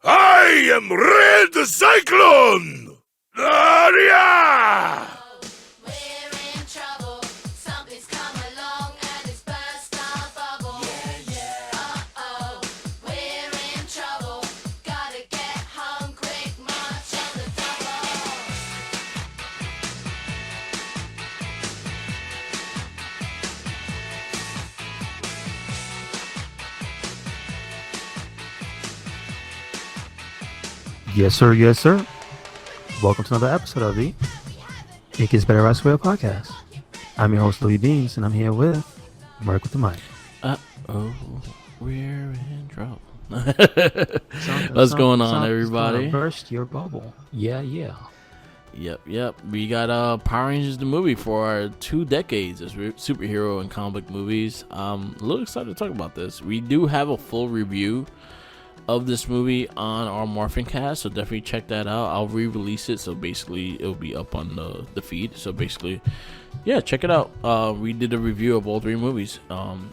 I am Red Cyclone! Yeah! We're in trouble. Something's come along and it's burst our bubble. Uh-oh, we're in trouble. Gotta get home quick, march on the double. Yes, sir. Yes, sir. Welcome to another episode of the It Gets Better Elsewhere podcast. I'm your host, Louis Beans, and I'm here with Mark with the mic. Uh-oh, we're in trouble. What's going on, everybody? Burst your bubble. Yeah. Yep. We got Power Rangers the movie for our 2 decades as superhero and comic book movies. A little excited to talk about this. We do have a full review of this movie on our Morphin cast, so definitely check that out. I'll re-release it, so basically it'll be up on the feed. So basically, yeah, check it out. We did a review of all 3 movies.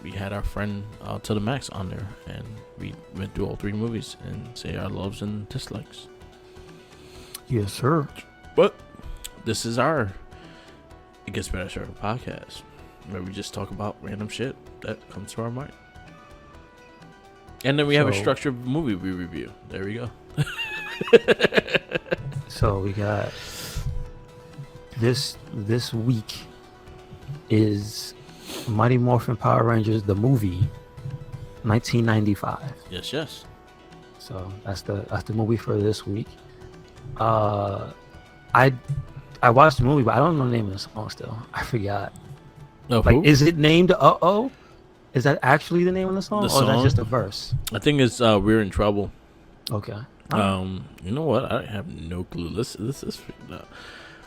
We had our friend To The Max on there, and we went through all 3 movies and say our loves and dislikes. Yes, sir. But this is our It Gets Better Show podcast, where we just talk about random shit that comes to our mind. And then we have a structured movie we review. There we go. So we got this week is Mighty Morphin Power Rangers the movie, 1995. Yes. So that's the movie for this week. I watched the movie, but I don't know the name of the song still. I forgot. No, Like, who? is it named Uh-Oh? Is that actually the name of the song? The Or is song? that just a verse? I think it's We're in Trouble. Okay. You know what? I have no clue. This is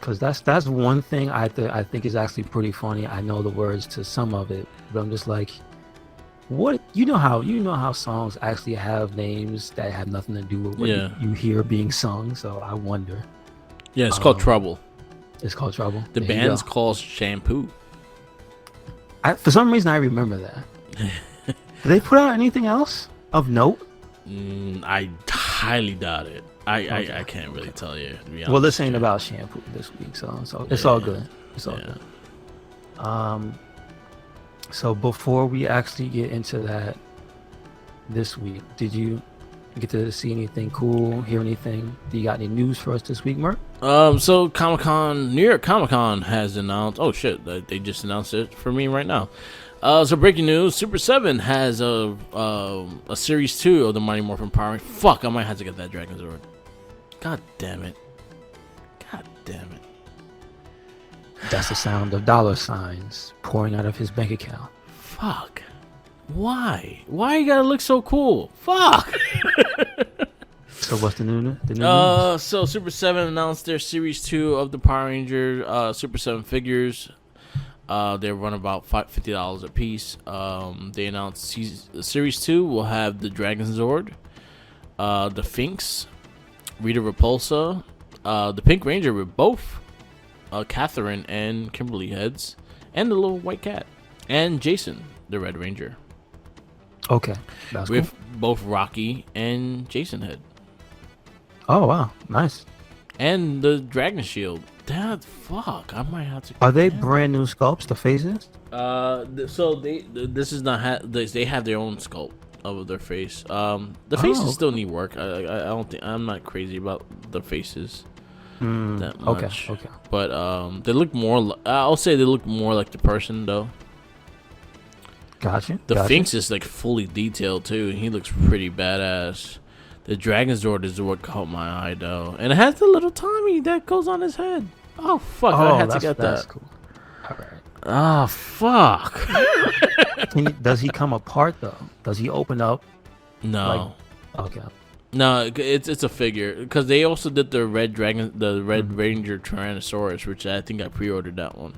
Because that's one thing I think is actually pretty funny. I know the words to some of it, but I'm just like, what? You know how songs actually have names that have nothing to do with what you hear being sung. So I wonder. Yeah, it's called Trouble. It's called Trouble. The There you band's go. called Shampoo. For some reason I remember that. Did they put out anything else of note? I highly doubt it. Okay. I can't really tell you. To be honest. Well, this ain't about shampoo this week, so it's all good. It's all good. So before we actually get into that this week, did you get to see anything cool, hear anything? Do you got any news for us this week, Mark? So New York Comic Con has announced. Oh shit, they just announced it for me right now. So breaking news: Super 7 has a series 2 of the Mighty Morphin Power Rangers. Fuck, I might have to get that Dragonzord. God damn it. That's the sound of dollar signs pouring out of his bank account. Fuck. Why you gotta look so cool? Fuck. So what's the new news? So Super 7 announced their Series 2 of the Power Ranger Super 7 figures. They run about $50 a piece. They announced Series 2 will have the Dragonzord, the Finks, Rita Repulsa, the Pink Ranger with both Catherine and Kimberly heads, and the little white cat, and Jason, the Red Ranger. Okay, that's with cool. both Rocky and Jason head. Oh wow, nice. And the Dragon Shield. Dad, fuck! I might have to. Are they brand new sculpts? The faces? So this is not they have their own sculpt of their face. The faces still need work. I don't think I'm not crazy about the faces that much. Okay. But they look more. I'll say they look more like the person though. Gotcha. The Finks is like fully detailed too, and he looks pretty badass. The Dragonzord is what caught my eye though, and it has the little Tommy that goes on his head. Oh fuck! I had to get that. That's cool. All right. Oh fuck! Does he come apart though? Does he open up? No. Okay. No, it's a figure because they also did the Red Ranger Tyrannosaurus, which I think I pre-ordered that one.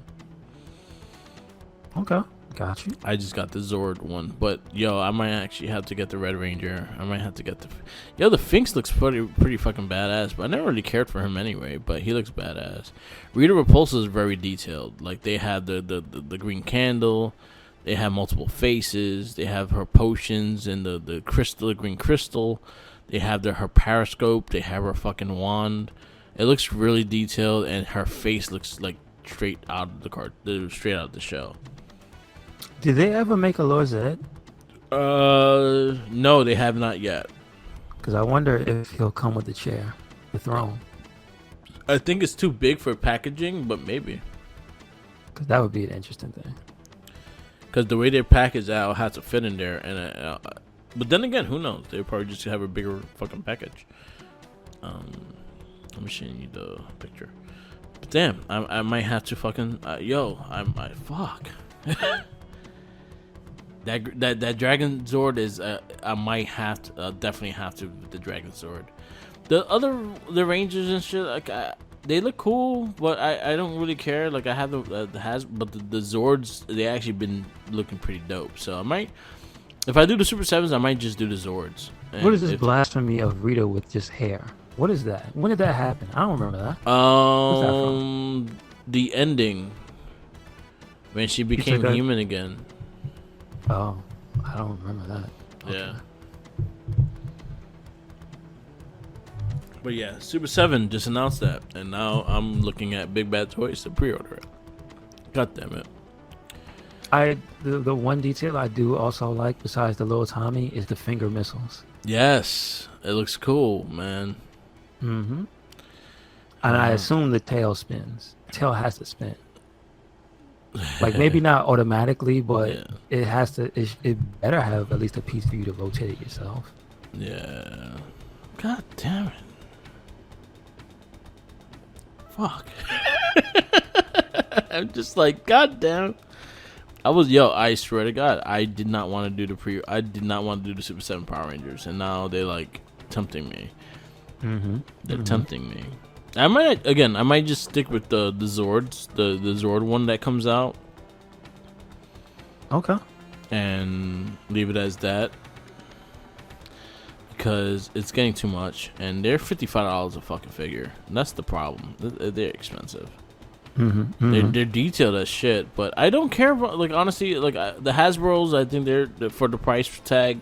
Okay. Got you. I just got the Zord one, but I might actually have to get the Red Ranger. I might have to get the Finks looks pretty fucking badass, but I never really cared for him anyway. But he looks badass. Rita Repulsa is very detailed. Like they have the green candle, they have multiple faces, they have her potions and the green crystal. They have her periscope. They have her fucking wand. It looks really detailed, and her face looks like straight out of straight out of the show. Did they ever make a Lord Zed? No, they have not yet. Because I wonder if he'll come with the chair, the throne. I think it's too big for packaging, but maybe. Because that would be an interesting thing. Because the way they're packaged out has to fit in there, and but then again, who knows? They probably just have a bigger fucking package. I'm showing you the picture. But damn, I might have to fucking fuck. that Dragonzord is I might have to definitely have to with the Dragonzord. The Rangers and shit, like they look cool, but I don't really care. Like I have the Zords, they actually been looking pretty dope. So I might, if I do the Super 7s, I might just do the Zords. And what is this blasphemy of Rita with just hair? What is that? When did that happen? I don't remember that. What's that from? The ending when she became human again. Oh, I don't remember that. Okay. Yeah. But yeah, Super 7 just announced that, and now I'm looking at Big Bad Toys to pre-order it. God damn it. The one detail I do also like besides the little Tommy is the finger missiles. Yes, it looks cool, man. Mm-hmm. And I assume the tail spins. Tail has to spin. Like maybe not automatically, but yeah. It has to. It better have at least a piece for you to rotate it yourself. Yeah. God damn it. Fuck. I'm just like, god damn. I swear to God, I did not want to do the Super 7 Power Rangers, and now they're like tempting me. They're tempting me. I might just stick with the Zords, the Zord one that comes out. Okay. And leave it as that. Because it's getting too much, and they're $55 a fucking figure. And that's the problem. They're expensive. They're detailed as shit, but I don't care about, like, honestly, like the Hasbro's. I think they're for the price tag.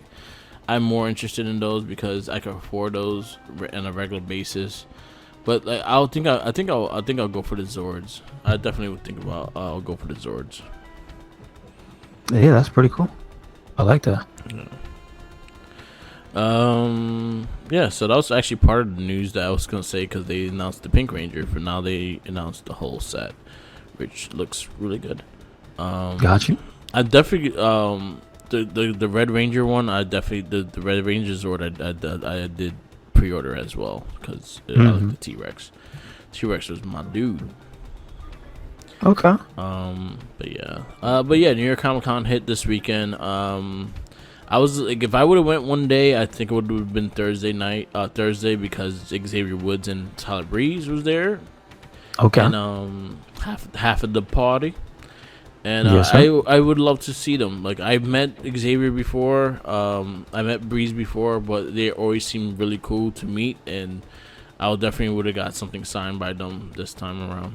I'm more interested in those because I can afford those on a regular basis. But like, I think I'll go for the Zords. I definitely would think about I'll go for the Zords. Yeah, that's pretty cool. I like that. Yeah, so that was actually part of the news that I was gonna say, because they announced the Pink Ranger, but now they announced the whole set, which looks really good. Got you. I definitely the Red Ranger one. The Red Ranger Zord I did pre-order as well, because I like the T-Rex. T-Rex was my dude. Okay. But yeah, New York Comic Con hit this weekend. I was like, if I would have went one day, I think it would have been Thursday, because Xavier Woods and Tyler Breeze was there. Okay. And half of the party. And yes, I would love to see them. Like, I've met Xavier before, I met Breeze before, but they always seem really cool to meet, and I definitely would have got something signed by them this time around.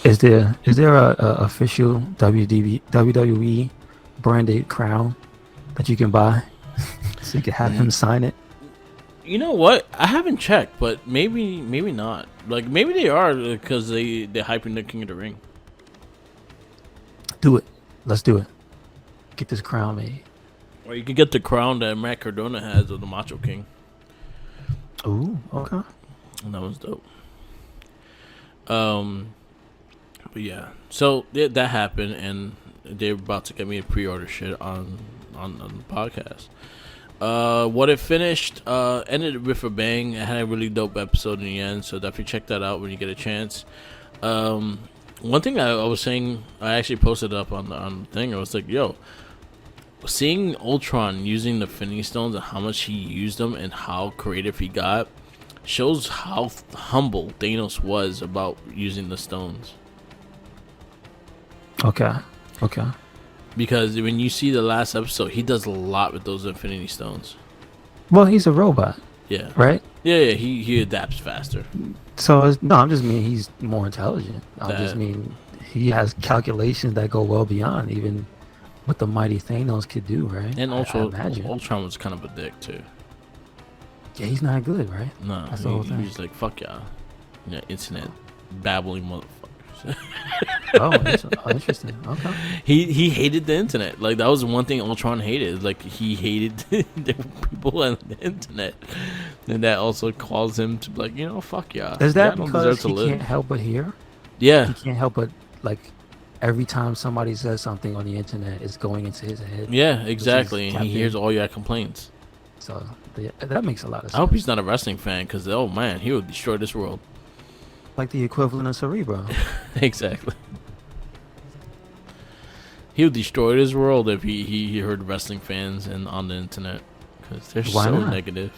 Is there a official WWE branded crown that you can buy so you can have him sign it? You know what? I haven't checked, but maybe not. Like, maybe they are, because they're hyping the King of the Ring. Do it. Let's do it. Get this crown made. Or you could get the crown that Matt Cardona has of the Macho King. Ooh, okay. And that was dope. But yeah, so that happened, and they're about to get me a pre-order shit on the podcast. What it finished ended with a bang. It had a really dope episode in the end, so definitely check that out when you get a chance. One thing I was saying, I actually posted up on the thing. I was like, yo, seeing Ultron using the Infinity Stones and how much he used them and how creative he got shows how humble Thanos was about using the stones. Okay. Because when you see the last episode, he does a lot with those Infinity Stones. Well, he's a robot. Yeah. Right? Yeah, he adapts faster. So, I'm just mean he's more intelligent. I just mean he has calculations that go well beyond even what the mighty Thanos could do, right? And I also, imagine. Ultron was kind of a dick too. Yeah, he's not good, right? No, That's the whole he thing. was like, "Fuck y'all, internet babbling motherfuckers." Interesting. Okay. He hated the internet. Like that was one thing Ultron hated. Like he hated the people on the internet, and that also caused him to be like, fuck y'all. Is that Y'all don't because deserve to he live. can't help but hear? Yeah, He can't help but like every time somebody says something on the internet, it's going into his head. yeah, exactly. And he captain. hears all your complaints. So that makes a lot of sense. I hope he's not a wrestling fan, because oh man, he would destroy this world. Like the equivalent of Cerebro. Exactly. He would destroy this world if he heard wrestling fans and on the internet, because they're Why so not? negative.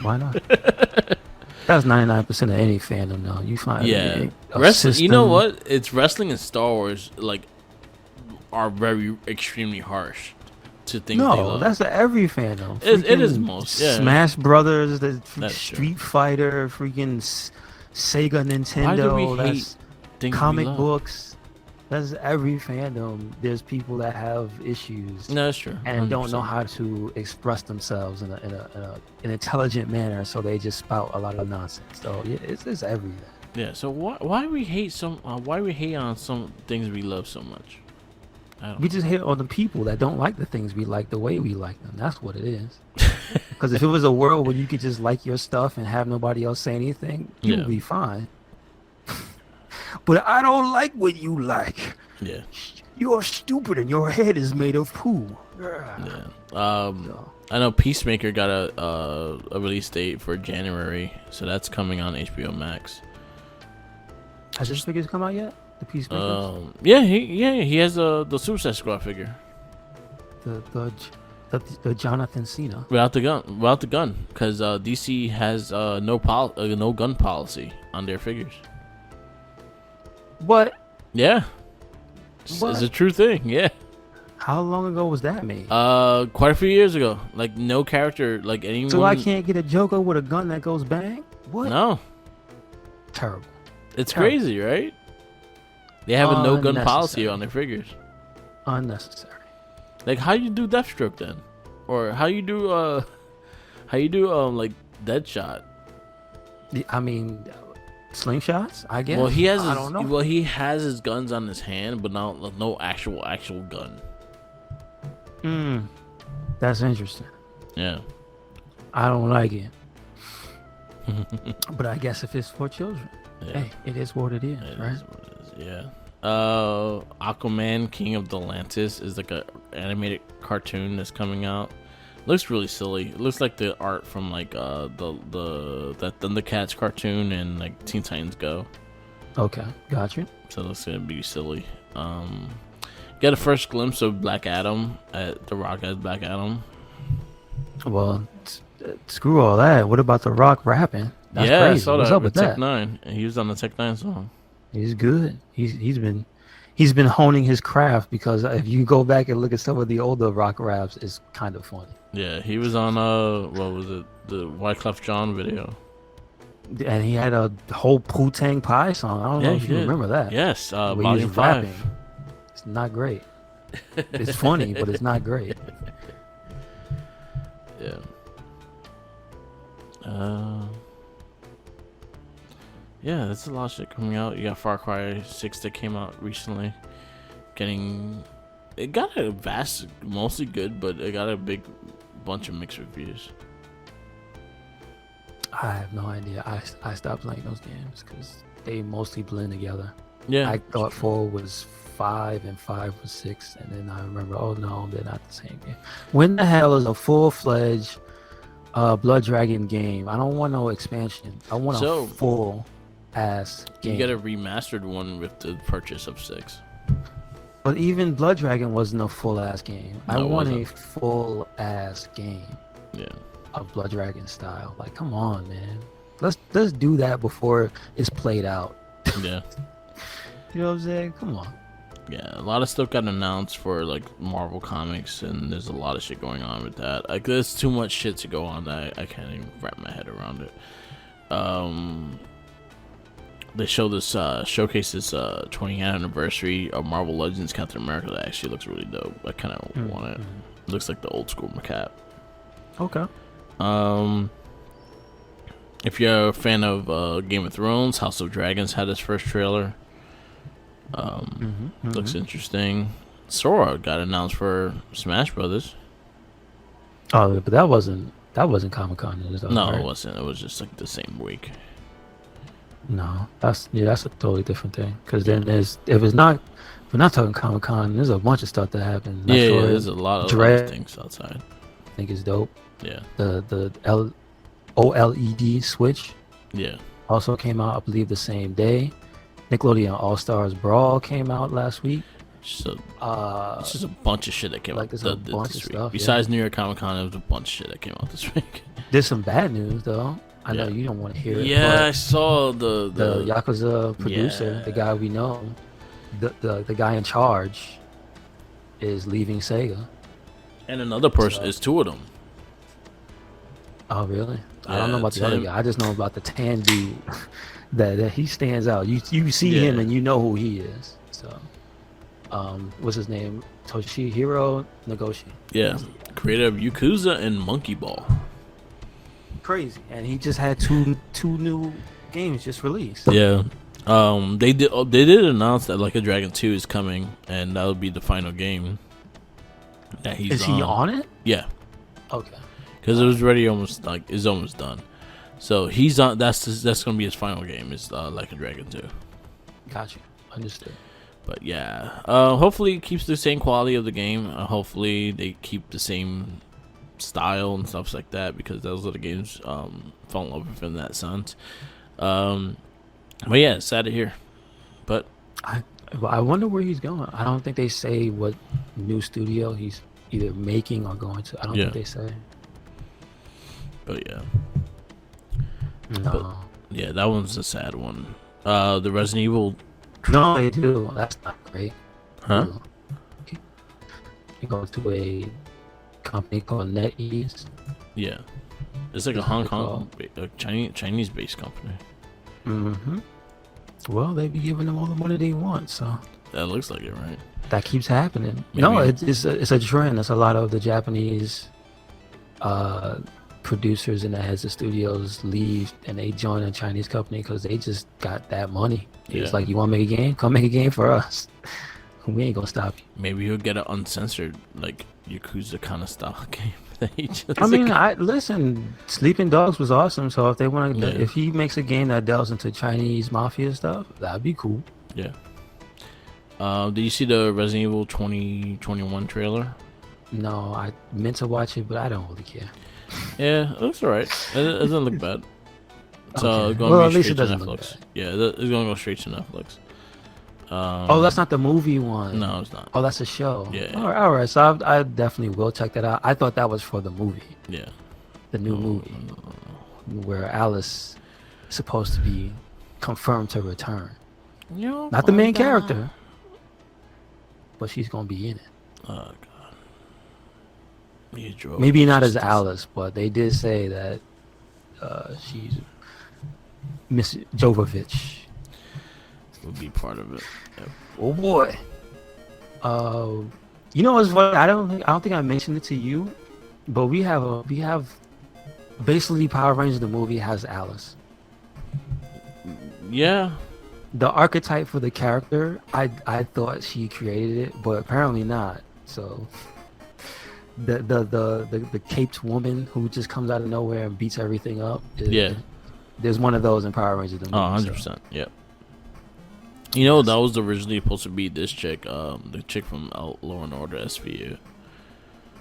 Why not? That's 99% of any fandom, though. You find Yeah, a wrestling. You know system- what? It's wrestling and Star Wars are very extremely harsh to things they No, love. that's every fandom. It is Freaking most, yeah. Smash Brothers, the That's true. Street Fighter, freaking Sega, Nintendo. Why do we hate that's things we comic love? books. That's every fandom. There's people that have issues No, that's true. and don't know 100%. how to express themselves in an intelligent manner, so they just spout a lot of nonsense. So yeah, it's everything. Yeah. So why we hate why we hate on some things we love so much? I don't. We just hate on the people that don't like the things we like the way we like them. That's what it is. Because if it was a world where you could just like your stuff and have nobody else say anything, you Yeah. would be fine. But I don't like what you like. Yeah. You're stupid and your head is made of poo. Yeah. So, I know Peacemaker got a release date for January, so that's coming on HBO Max. has this figures come out yet? The Peacemakers? Yeah, he has the Suicide Squad figure The Jonathan Cena. without the gun, because DC has no gun policy on their figures. What? Yeah, it's What? a true thing. Yeah. How long ago was that made? Quite a few years ago. Like no character, like anyone. So I can't get a Joker with a gun that goes bang? What? No, Terrible. it's Terrible. crazy, right? They have a no gun policy Unnecessary. on their figures. Unnecessary. Like how you do Deathstroke then, or how you do like Deadshot. I mean, slingshots, I guess. Well, he has I don't know. well he has his guns on his hand, but no actual gun. That's interesting. Yeah. I don't like it. But I guess if it's for children, Yeah. hey, it is what it is, It right? is what it is, yeah. Aquaman, King of Atlantis is like a animated cartoon that's coming out. Looks really silly. It looks like the art from like that Thundercats cartoon and like Teen Titans Go. Okay, got you. So it looks gonna be silly. Get a first glimpse of Black Adam at The Rock as Black Adam. Well, screw all that. What about The Rock rapping? That's yeah, crazy. I saw What's that up with with Tech that? Nine. And he was on the Tech Nine song. He's good. He's been honing his craft, because if you go back and look at some of the older Rock raps, it's kind of funny. Yeah, he was on what was it? The Wyclef Jean video. And he had a whole Wu-Tang Pie song. I don't know if he you did. remember that. Yes, Where he Volume was 5. rapping. It's not great. It's funny, but it's not great. Yeah. Yeah, there's a lot of shit coming out. You got Far Cry 6 that came out recently. It got a mostly good, but it got a big bunch of mixed reviews. I have no idea. I stopped playing those games because they mostly blend together. Yeah. I thought 4 was 5 and 5 was 6, and then I remember, oh no, they're not the same game. When the hell is a full-fledged Blood Dragon game? I don't want no expansion. I want a full-ass game. You get a remastered one with the purchase of 6. But even Blood Dragon wasn't a full-ass game. I No, it want a wasn't. full-ass game Yeah. of Blood Dragon style. Like, come on, man. Let's do that before it's played out. Yeah. You know what I'm saying? Come on. Yeah, a lot of stuff got announced for like Marvel Comics, and there's a lot of shit going on with that. Like, there's too much shit to go on that I can't even wrap my head around it. they show this showcase this 20th anniversary of Marvel Legends Captain America that actually looks really dope. I kind of want it. Looks like the old school Cap. Okay. If you're a fan of Game of Thrones, House of Dragons had its first trailer. Looks interesting. Sora got announced for Smash Brothers. Oh, but that wasn't Comic-Con. No, right? it wasn't. It was just like the same week. No, that's a totally different thing. Because then if we're not talking Comic-Con, there's a bunch of stuff that happened. Yeah, Metroid there's a lot of Dread, other things outside. I think is dope. Yeah. The OLED Switch Yeah. also came out, I believe, the same day. Nickelodeon All Stars Brawl came out last week. So it's just a bunch of shit that came out there's a bunch this of week. stuff. Besides New York Comic Con, there was a bunch of shit that came out this week. There's some bad news though. I know you don't want to hear it. Yeah, I saw the Yakuza producer, the guy we know, the guy in charge, is leaving Sega. And another person is two of them. Oh really? Yeah, I don't know about the other guy. I just know about the tan dude. that he stands out. You see him and you know who he is. So, what's his name? Toshihiro Nagoshi. Yeah, creator of Yakuza and Monkey Ball. Crazy, and he just had two new games just released. Yeah, they did announce that Like a Dragon 2 is coming, and that'll be the final game. That he's is he on it? Yeah. Okay. Because it was already almost done. So he's on. That's gonna be his final game. Is Like a Dragon 2. Gotcha. Understood. But yeah, hopefully it keeps the same quality of the game. Hopefully they keep the same style and stuff like that, because those are the games fall in love with in that sense. But yeah, it's sad to hear. But I wonder where he's going. I don't think they say what new studio he's either making or going to. I don't think they say. But yeah. No. But, yeah, that one's a sad one. The Resident Evil. No, they do. That's not great. Huh? You go to a company called NetEase. Yeah, it's like a Hong Kong, a Chinese-based company. Mm-hmm. Well, they be giving them all the money they want, so that looks like it, right? That keeps happening. Maybe. No, it's a trend. It's a lot of the Japanese producers and the heads of studios leave and they join a Chinese company because they just got that money. It's like, you want to make a game? Come make a game for us. We ain't gonna stop you. Maybe he'll get an uncensored, like Yakuza kind of style game. Listen, Sleeping Dogs was awesome. So if they want to, if he makes a game that delves into Chinese mafia stuff, that'd be cool. Yeah. Did you see the Resident Evil 2021 trailer? No, I meant to watch it, but I don't really care. Yeah, it looks alright. It doesn't look bad. So Okay. going At to be least straight it to doesn't look Netflix. bad. Yeah, it's going to go straight to Netflix. That's not the movie one. No, it's not. Oh, that's a show. Yeah. All right. So I definitely will check that out. I thought that was for the movie. Yeah. The new movie where Alice is supposed to be confirmed to return. Not the main character, but she's gonna be in it. Oh God. Maybe not as Alice, but they did say that she's Miss Jovovich would be part of it. Yep. Oh boy. You know what's funny? I don't think I mentioned it to you, but we have basically Power Rangers the movie has Alice. Yeah. The archetype for the character, I thought she created it, but apparently not. So the caped woman who just comes out of nowhere and beats everything up. There's one of those in Power Rangers the movie. 100%. Yep. You know, that was originally supposed to be this chick, the chick from Law and Order SVU.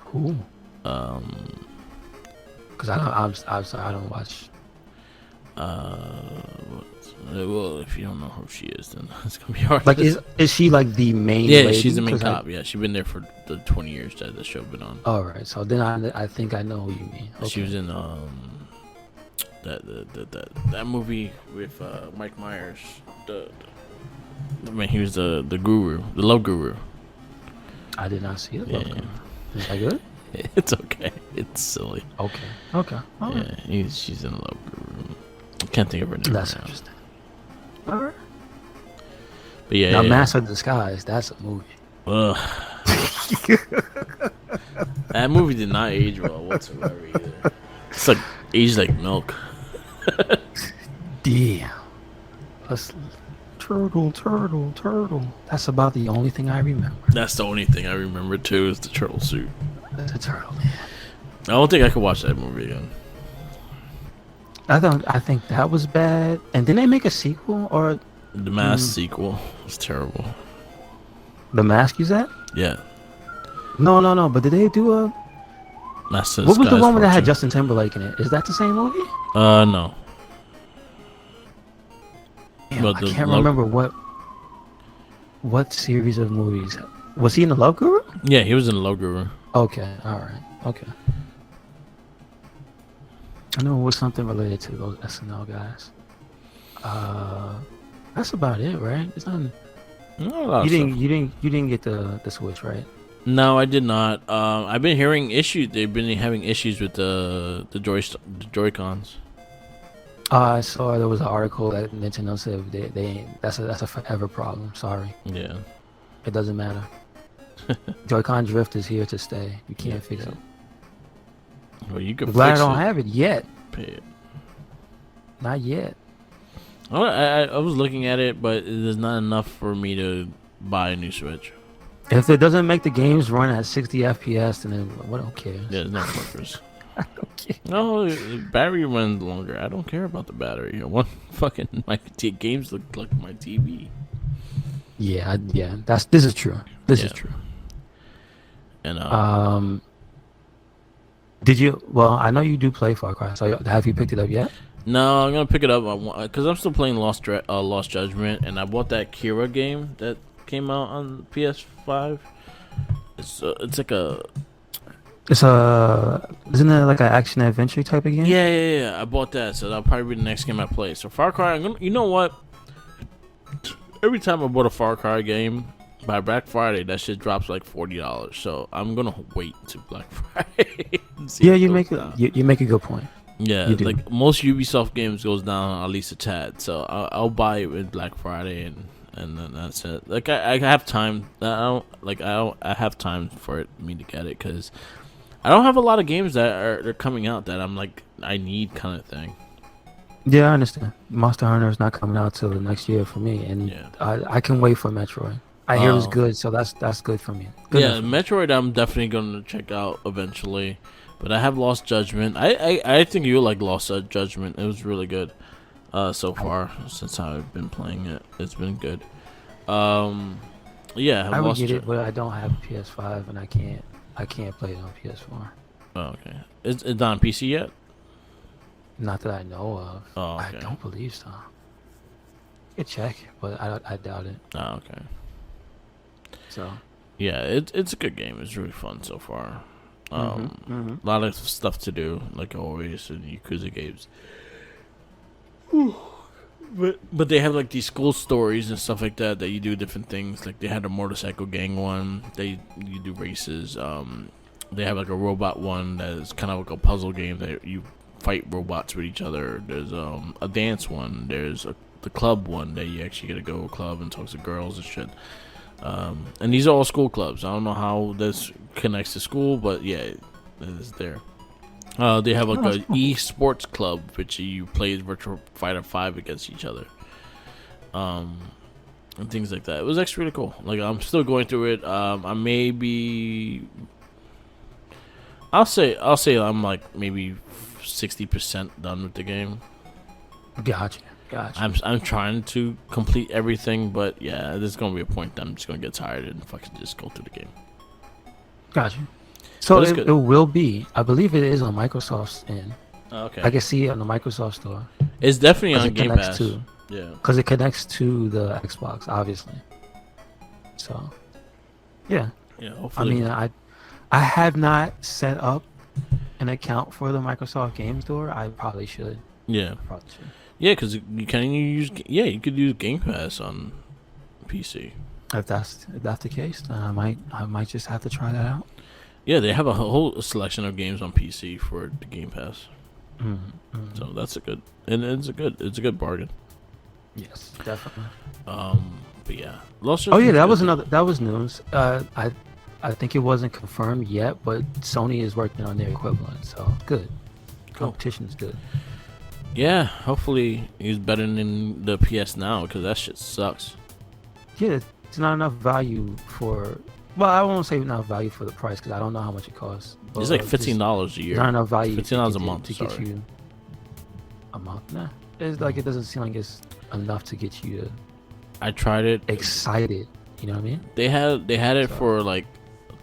Who? Because I don't watch. Well, if you don't know who she is, then it's gonna be hard. Like, is she like the main? Yeah, lady? she's the main cop. Yeah, she's been there for the 20 years that the show been on. All right, so then I think I know who you mean. Okay. She was in that movie with Mike Myers. He was the guru, the love guru. I did not see it. Yeah. Is that good? It's okay. It's silly. Okay. All right. She's in Love Guru. I can't think of her name. That's right now. interesting. All But yeah, Now, yeah. Master of Disguise, that's a movie. Ugh. That movie did not age well whatsoever either. It's like aged like milk. Damn. Let's turtle. That's about the only thing I remember. That's the only thing I remember too is the turtle suit. That's a turtle, man. I don't think I could watch that movie again. I think that was bad. And didn't they make a sequel or The Mask sequel was terrible. The Mask? Is that? Yeah, No. But did they do a? Master. What was the one that had Fortune. Justin Timberlake in it? Is that the same movie? No. Damn, But I the can't Love- remember what series of movies. Was he in the Love Guru? Yeah, he was in Love Guru. Okay, all right, okay. I know it was something related to those SNL guys. That's about it, right? It's not. Not a lot You of didn't. stuff. You didn't get the Switch, right? No, I did not. I've been hearing issues. They've been having issues with the Joy-Cons. I saw there was an article that Nintendo said they ain't. That's a forever problem. Sorry, Yeah. it doesn't matter. Joy-Con drift is here to stay. You can't fix it. Well, you can I'm glad I fix don't it. have it yet. Pay it. Not yet. I was looking at it, but there's not enough for me to buy a new Switch. If it doesn't make the games run at 60 FPS, then what? Who cares? Yeah, there's no purpose. I don't care. No, the battery runs longer. I don't care about the battery. You know, one fucking my games look like my TV. Yeah. This is true. This is Yeah. true. And Did you? Well, I know you do play Far Cry. So have you picked it up yet? no, I'm gonna pick it up because I'm still playing Lost Judgment, and I bought that Kira game that came out on PS5. It's like a Isn't it like an action adventure type of game? yeah. I bought that, so that'll probably be the next game I play. So Far Cry, you know what? Every time I bought a Far Cry game, by Black Friday, that shit drops like $40. So I'm gonna wait to Black Friday. and see Yeah, if it you goes make down. you make a good point. Yeah, you do. like most Ubisoft games goes down at least a tad. So I'll buy it with Black Friday and then that's it. Like I have time. I have time for me to get it because I don't have a lot of games that are coming out that I'm like I need kind of thing. Yeah, I understand. Monster Hunter is not coming out till the next year for me, and Yeah. I can wait for Metroid. I hear it's Oh. good, so that's good for me. Good Yeah, enough. Metroid I'm definitely gonna check out eventually. But I have Lost Judgment. I think you like Lost Judgment. It was really good so far since I've been playing it. It's been good. Yeah, I would Lost get Ju- it, but I don't have PS5 and I can't play it on PS4. Oh, okay. It's not on PC yet? Not that I know of. Oh, I okay. don't believe so. You could check, but I doubt it. Oh, okay. So Yeah, it's a good game. It's really fun so far. mhm. A lot of stuff to do, like always in Yakuza games. But they have like these school stories and stuff like that you do different things. Like they had a motorcycle gang one. You do races. They have like a robot one that is kind of like a puzzle game that you fight robots with each other. There's a dance one. There's the club one that you actually get to go to a club and talk to girls and shit. And these are all school clubs. I don't know how this connects to school, but yeah, it's there. They have like a e-sports club, which you play Virtual Fighter 5 against each other, and things like that. It was actually really cool. Like I'm still going through it. I'll say I'm like maybe 60% done with the game. Gotcha. I'm trying to complete everything, but yeah, there's gonna be a point that I'm just gonna get tired and fucking just go through the game. Gotcha. So But it's it good. will be. I believe it is on Microsoft's end. Okay, I can see it on the Microsoft store. it's definitely 'Cause on it Game connects Pass. to- Yeah, Because it connects to the Xbox, obviously. So, yeah. yeah. I Hopefully, mean, I have not set up an account for the Microsoft Game Store. I probably should. yeah, because you could use Game Pass on PC. If that's the case, then I might just have to try that out. Yeah, they have a whole selection of games on PC for the Game Pass, Mm-hmm. so that's it's a good bargain. Yes, definitely. But yeah, Lost Oh yeah, Judgment's that good, was though. another. That was news. I think it wasn't confirmed yet, but Sony is working on their equivalent. So good. Cool. Competition is good. Yeah, hopefully he's better than the PS Now because that shit sucks. Yeah, it's not enough value for. Well, I won't say enough value for the price because I don't know how much it costs. But It's like just $15 a year. Not enough value. $15 a to month. to get Sorry. you a month. Nah, it's like it doesn't seem like it's enough to get you I tried it. excited. You know what I mean? They had it So- for like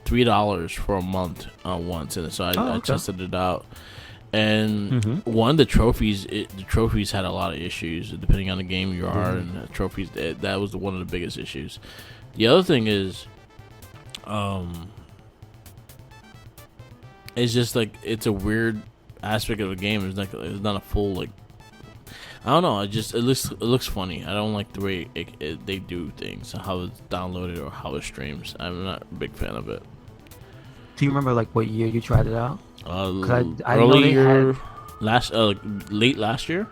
$3 for a month once, and so I okay. tested it out. And Mhm. one of the trophies, the trophies had a lot of issues depending on the game you are, Mhm. and the trophies that was one of the biggest issues. The other thing is, it's just like it's a weird aspect of the game. It's not a full like. I don't know. It looks funny. I don't like the way they do things, how it's downloaded or how it streams. I'm not a big fan of it. Do you remember like what year you tried it out? I know Earlier late last year.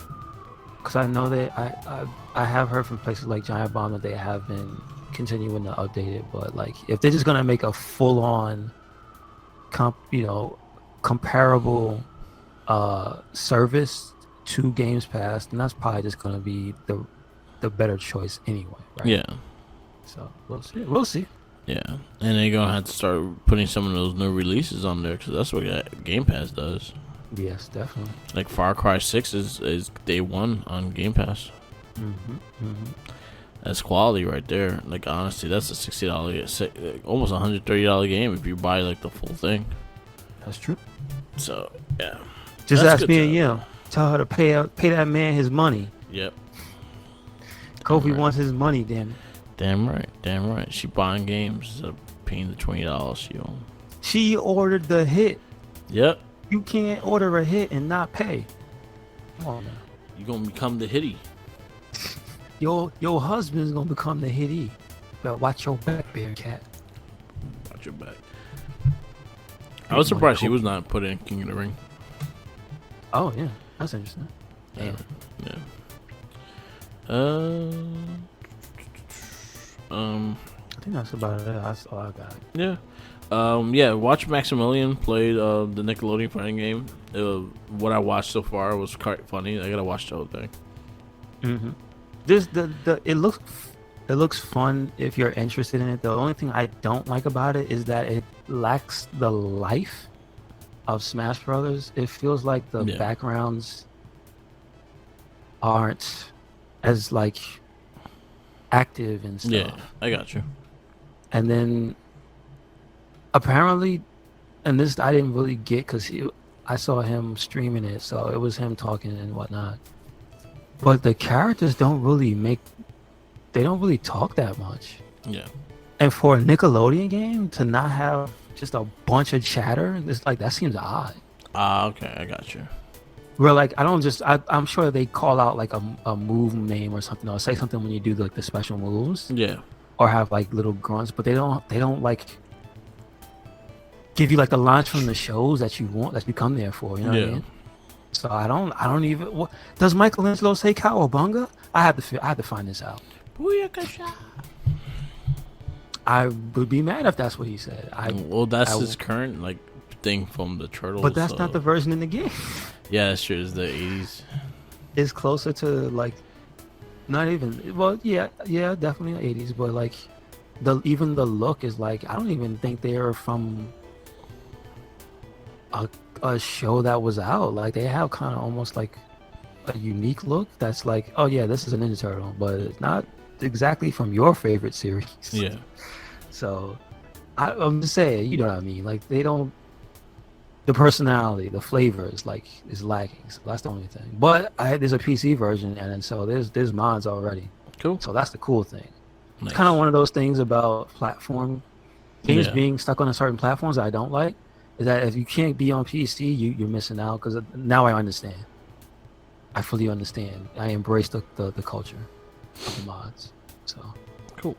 Because I know that I have heard from places like Giant Bomb that they have been continuing to update it, but like if they're just gonna make a full on comparable service to Games Pass, then that's probably just gonna be the better choice anyway, right? Yeah, So we'll see. yeah, and they're gonna have to start putting some of those new releases on there because that's what Game Pass does. Yes, definitely. Like Far Cry 6 is day one on Game Pass. That's quality right there. Like honestly, that's a $60, almost $130 game if you buy like the full thing. That's true. So yeah, Just That's ask good me to and know. tell her to pay that man his money. Yep. Kofi Right. wants his money, damn it. Damn right. She buying games instead of paying the $20 she owns. She ordered the hit. Yep. You can't order a hit and not pay. Come on, man. You gonna become the hitty. Your husband's gonna become the hitty. But watch your back, Bearcat. Watch your back. I was surprised she was not put in King of the Ring. Oh yeah, that's interesting. Damn. Yeah. I think that's about it. That's all I got. Yeah. Yeah, watch Maximilian play the Nickelodeon fighting game. What I watched so far was quite funny. I gotta watch the whole thing. Mm-hmm. This it looks fun if you're interested in it. The only thing I don't like about it is that it lacks the life of Smash Brothers. It feels like the Yeah. backgrounds aren't as like active and stuff. Yeah, I got you. And then apparently, and this I didn't really get because I saw him streaming it, so it was him talking and whatnot. But the characters don't really talk that much. Yeah. And for a Nickelodeon game to not have just a bunch of chatter, it's like that seems odd. Okay, I got you. Where like I'm sure they call out like a move name or something, or say something when you do like the special moves, Yeah. or have like little grunts, but they don't like give you like the lines from the shows that you come there for. You know what I Yeah. mean? So I don't even. Does Michelangelo say cowabunga? I have to find this out. Booyakasha. I would be mad if that's what he said. Well, that's I- his current like thing from the Turtles. But that's not the version in the game. Yeah, that's true. It's the 80s. It's closer to like, not even. Well, yeah, definitely the 80s. But like, even the look is like I don't even think they're from a show that was out. Like they have kind of almost like a unique look. That's like, oh yeah, this is a Ninja Turtle, but it's not exactly from your favorite series. Yeah. So I'm just saying, you know what I mean? Like they don't. The personality, the flavor is lacking. So that's the only thing. But there's a PC version, and so there's mods already. Cool. So that's the cool thing. Nice. It's kind of one of those things about platform games Yeah. being stuck on a certain platforms that I don't like. Is that if you can't be on PC, you're missing out. Because now I understand. I fully understand. I embrace the culture of the mods. So Cool.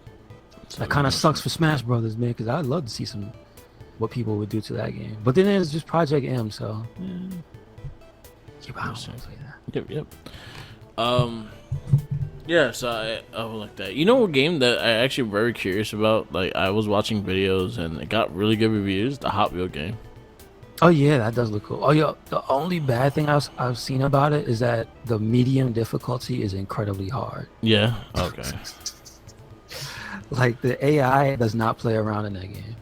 that kind of sucks for Smash Brothers, man. Because I'd love to see what people would do to that game. But then there's just Project M, so I don't want to play that. Yep. Yes, I would like that. You know what game that I actually very curious about? Like I was watching videos and it got really good reviews. The Hot Wheel game. Oh yeah, that does look cool. Oh yeah, the only bad thing I've seen about it is that the medium difficulty is incredibly hard. Yeah. Okay. Like the AI does not play around in that game.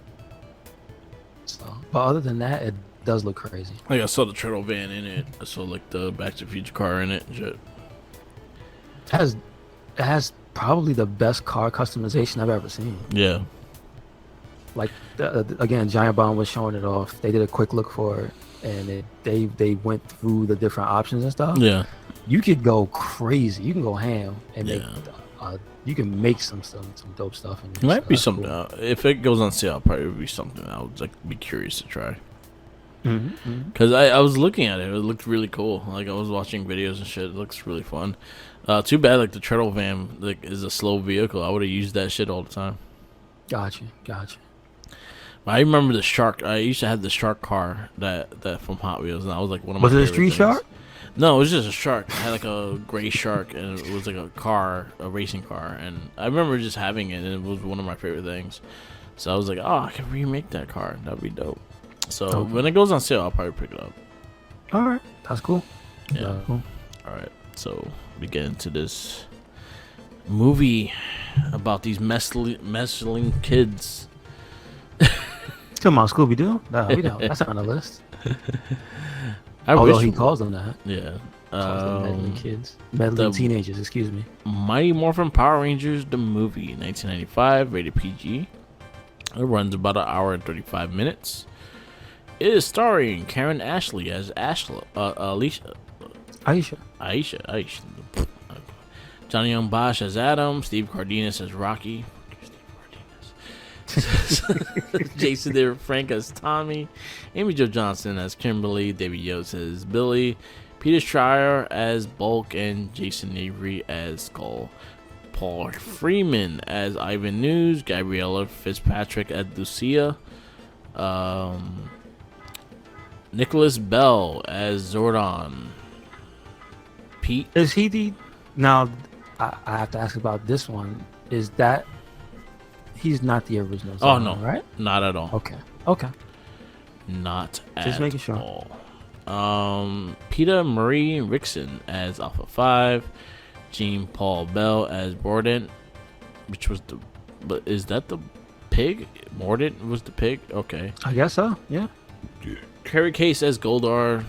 So, but other than that, it does look crazy. Like I saw the turtle van in it. I saw like the Back to the Future car in it. And shit. It has probably the best car customization I've ever seen. Yeah. Like again, Giant Bomb was showing it off. They did a quick look for it, and they went through the different options and stuff. Yeah. You could go crazy. You can go ham and make. Yeah. You can make some dope stuff. It might be something. Cool. If it goes on sale, probably would be something I would like be curious to try. Because I was looking at it. It looked really cool. Like I was watching videos and shit. It looks really fun. Too bad like the turtle van like is a slow vehicle. I would have used that shit all the time. Gotcha. I remember the shark. I used to have the shark car that from Hot Wheels, and that was like one of my. Was it a street shark? No, it was just a shark. It had like a gray shark, and it was like a racing car. And I remember just having it, and it was one of my favorite things. So I was like, oh, I can remake that car. That'd be dope. So when it goes on sale, I'll probably pick it up. All right, that's cool. Yeah. Cool. All right, so we get into this movie about these messling kids. Come on, Scooby Doo. No, we don't. That's not on the list. Although he calls them that. Yeah. Meddling kids. Meddling teenagers, excuse me. Mighty Morphin Power Rangers, the movie, 1995, rated PG. It runs about an hour and 35 minutes. It is starring Karen Ashley as Aisha. Johnny Young Bosch as Adam. Steve Cardenas as Rocky. Jason De Frank as Tommy, Amy Jo Johnson as Kimberly, David Yost as Billy, Peter Schreier as Bulk, and Jason Avery as Skull. Paul Freeman as Ivan News, Gabriella Fitzpatrick as Lucia, Nicholas Bell as Zordon. Pete, is he the? Now, I have to ask about this one. Is that? He's not the original Zordon, no, right? Not at all. Okay. Not just making sure. All. Peter Marie Rickson as Alpha 5, Jean Paul Bell as Mordant, which was but is that the pig? Mordant was the pig? Okay. I guess so, yeah. Carrie Case as Goldar,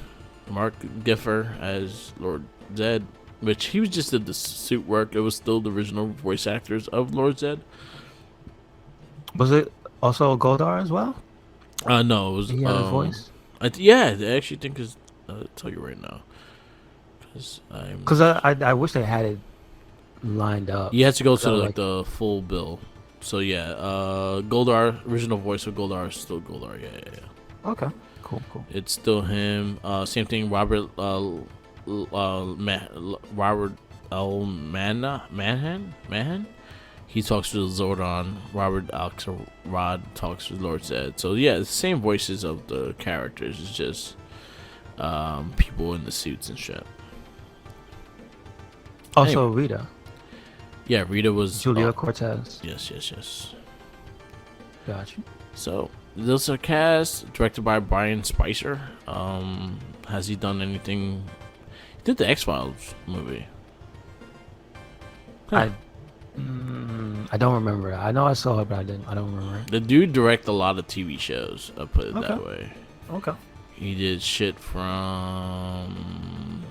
Mark Giffer as Lord Zed, which he was just did the suit work. It was still the original voice actors of Lord Zed. Was it also Goldar as well? No, it was. He had a voice. I actually think is. I'll tell you right now, because I wish they had it lined up. You had to go to like the full bill. So yeah, Goldar, original voice of Goldar is still Goldar. Yeah. Okay, cool. It's still him. Same thing. Robert Robert L. Manhan. He talks to Zordon. Robert Axelrod talks to Lord Zed. So yeah, it's the same voices of the characters. It's just people in the suits and shit. Also, anyway. Rita. Yeah, Rita was Julia Cortez. Yes. Gotcha. So this is a cast directed by Brian Spicer. Has he done anything? He did the X-Files movie. Huh. I don't remember. I know I saw it, but I don't remember. The dude direct a lot of TV shows. I'll put it that way. Okay. He did shit from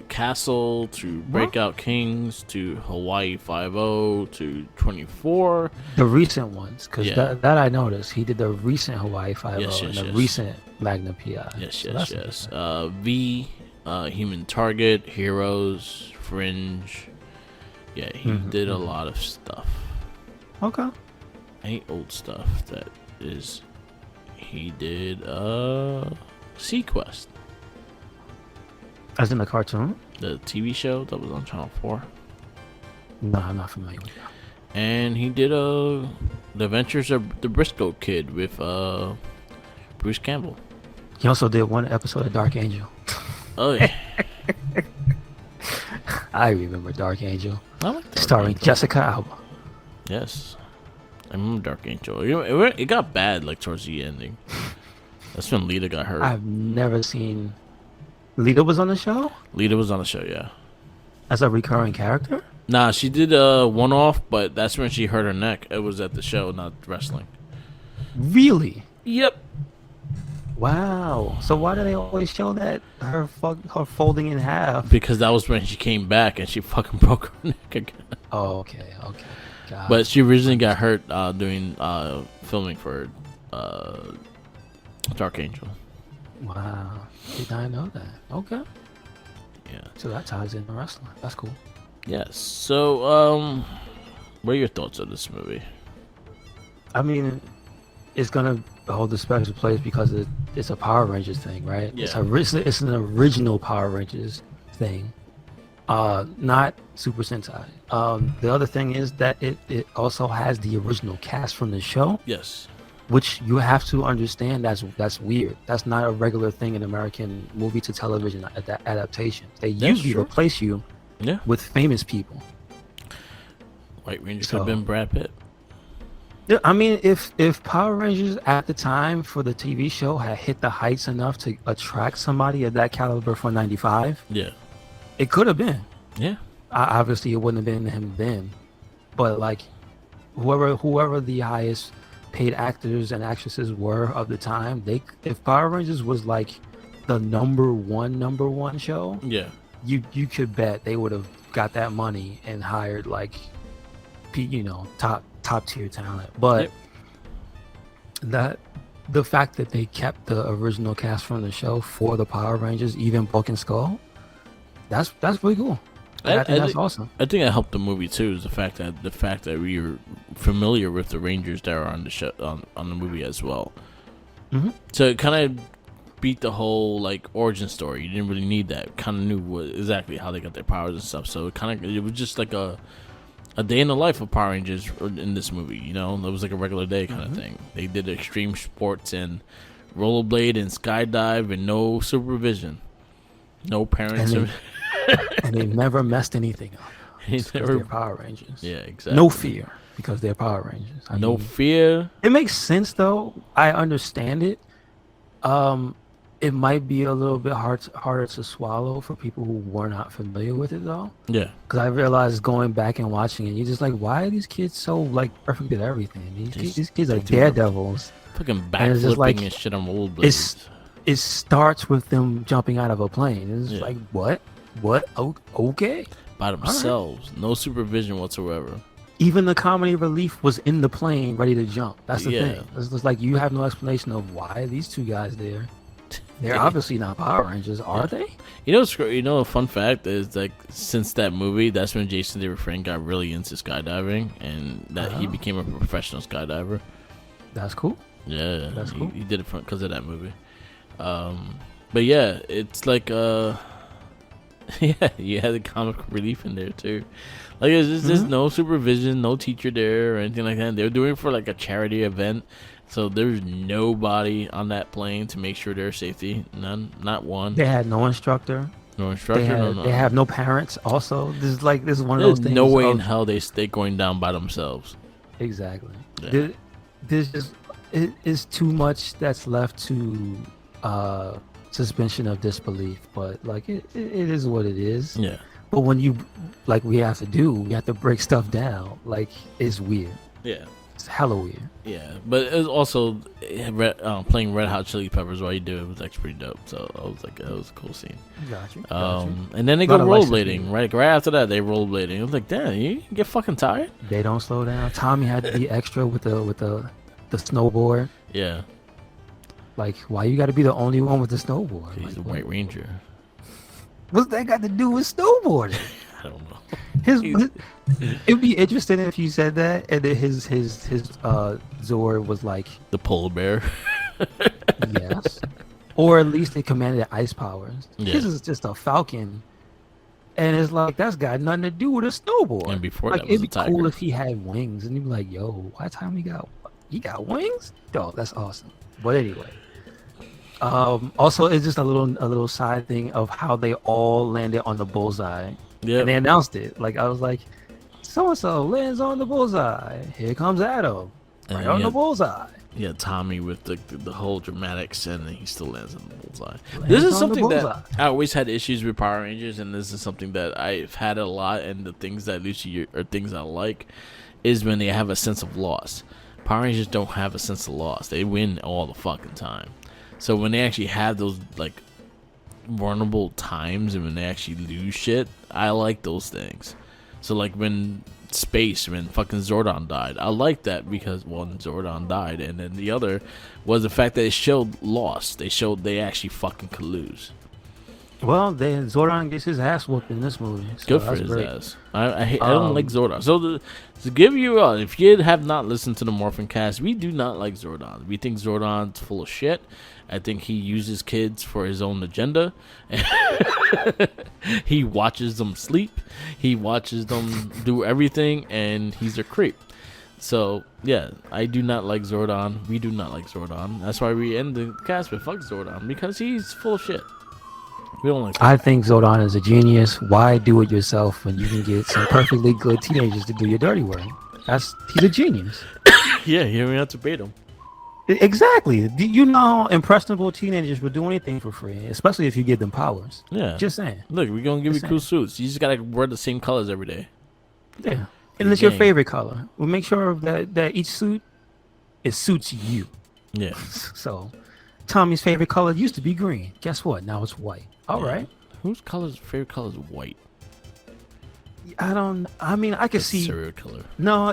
Castle to Breakout Kings to Hawaii 5-0 to 24. The recent ones, because that I noticed. He did the recent Hawaii 5-0 and the recent Magna PI. Yes. V, Human Target, Heroes, Fringe. Yeah, he did a lot of stuff. Okay. Ain't old stuff. That is, he did Sequest. As in the cartoon? The TV show that was on Channel 4. No, I'm not familiar with that. And he did The Adventures of the Briscoe Kid with Bruce Campbell. He also did one episode of Dark Angel. Oh yeah. I remember Dark Angel, I like Dark starring Angel. Jessica Alba. Yes, I remember Dark Angel. It got bad like towards the ending. That's when Lita got hurt. I've never seen. Lita was on the show Lita was on the show, yeah. as a recurring character. Nah, she did a one-off, but that's when she hurt her neck. It was at the show, not wrestling. Really? Yep. Wow. So why do they always show that her folding in half? Because that was when she came back and she fucking broke her neck again. Oh, okay. God. But she originally got hurt doing filming for Dark Angel. Wow. Did I know that? Okay. Yeah. So that ties into wrestling. That's cool. Yes. So, what are your thoughts on this movie? I mean, it's gonna hold a special place because it's a Power Rangers thing, right? Yeah. It's an original Power Rangers thing, not Super Sentai. The other thing is that it also has the original cast from the show, Yes. which you have to understand that's weird. That's not a regular thing in American movie to television adaptations. They usually true. replace you Yeah. with famous people. White Ranger could So- have been Brad Pitt. Yeah, I mean, if Power Rangers at the time for the TV show had hit the heights enough to attract somebody of that caliber for '95, Yeah. it could have been. Yeah. Obviously, it wouldn't have been him then, but like whoever the highest paid actors and actresses were of the time, if Power Rangers was like the number one show, Yeah. you could bet they would have got that money and hired like top tier talent. But the fact that they kept the original cast from the show for the Power Rangers, even Bulk and Skull, that's really cool. I think that's awesome. I think that helped the movie too. Is the fact that we were familiar with the Rangers that are on the show on the movie as well. Mhm. So it kind of beat the whole like origin story. You didn't really need that. Kind of knew exactly how they got their powers and stuff. So it was just like a day in the life of Power Rangers in this movie. You know, it was like a regular day kind of thing. They did extreme sports and rollerblade and skydive and no supervision, no parents. And they never messed anything up. They Just 'cause never- they're Power Rangers. Yeah, exactly. No fear because they're Power Rangers. I No mean, fear. it makes sense though. I understand it. It might be a little bit harder to swallow for people who were not familiar with it though. Yeah. Because I realized going back and watching it, you're just like, why are these kids so like perfect at everything? These kids are daredevils. Fucking And it's just backflipping like- and shit on rollerblades. It starts with them jumping out of a plane. It's Yeah. like, what? Okay. By themselves. No supervision whatsoever. Even the comedy relief was in the plane ready to jump. That's the Yeah. thing. It's just like you have no explanation of why are these two guys there. They're Yeah. obviously not Power Rangers, are they? A fun fact is like since that movie, that's when Jason David Frank got really into skydiving and that he Oh. became a professional skydiver. That's cool. Yeah, That's cool. He did it because of that movie. But yeah, it's like yeah, you had the comic relief in there too. Like there's no supervision, no teacher there or anything like that. They were doing it for like a charity event, so there's nobody on that plane to make sure their safety. None, not one. They had no instructor. No instructor. They have no parents. Also, this is one of There's those things. no way in of- hell they stay going down by themselves. Exactly. Yeah. There's just it is too much that's left to suspension of disbelief. But like it is what it is. Yeah. But when you we have to break stuff down. Like it's weird. Yeah. It's hella weird. Yeah, but it was also playing Red Hot Chili Peppers while you do it was actually pretty dope. So I was like, that was a cool scene. Got you. And then they go Lot of license rollerblading. fees. Right after that, they rollerblading. I was like, damn, you get fucking tired? They don't slow down. Tommy had to be extra with the snowboard. Yeah, Like, why you got to be the only one with the snowboard? he's Like, the White Ranger. what's that got to do with snowboarding? I don't know. It'd be interesting if you said that, and then his Zord was like, The polar bear. yes, or at least it commanded ice powers. Yeah. His is just a falcon, and it's like that's got nothing to do with a snowboard. And before like that was it'd be a cool tiger. if he had wings, and you'd be like, yo, why Tommy he got wings? Yo, that's awesome. But anyway. Also, it's just a little side thing of how they all landed on the bullseye Yeah. And they announced it. Like I was like, so and so lands on the bullseye. Here comes Adam. And Right on the bullseye. Yeah, Tommy with the whole dramatics, and he still lands on the bullseye. Lands This is on the something that bullseye. I always had issues with Power Rangers, and this is something that I've had a lot. And the things that Lucy or things I like is when they have a sense of loss. Power Rangers don't have a sense of loss; they win all the fucking time. So when they actually have those like vulnerable times, and when they actually lose shit, I like those things. So like when fucking Zordon died, I like that because one, Zordon died, and then the other was the fact that it showed loss. They showed they actually fucking could lose. Well, then Zordon gets his ass whooped in this movie. So Good for that's his great. ass. I don't like Zordon. So to give you if you have not listened to the Morphin cast, we do not like Zordon. We think Zordon's full of shit. I think he uses kids for his own agenda. He watches them sleep. He watches them do everything, and he's a creep. So, yeah, I do not like Zordon. We do not like Zordon. That's why we end the cast with fuck Zordon, because he's full of shit. We don't like him. I think Zordon is a genius. Why do it yourself when you can get some perfectly good teenagers to do your dirty work? He's a genius. Yeah, here we have to bait him. Exactly. Do you know how impressionable teenagers would do anything for free, especially if you give them powers? Yeah. Just saying. Look, we're going to give you Just cool suits. You just got to wear the same colors every day. Yeah. And it's your Gang. favorite color. We'll make sure that each suit, it suits you. Yeah. So, Tommy's favorite color used to be green. Guess what? Now it's white. All Yeah. right. Whose favorite color is white? I mean, I could That's see. serial killer. I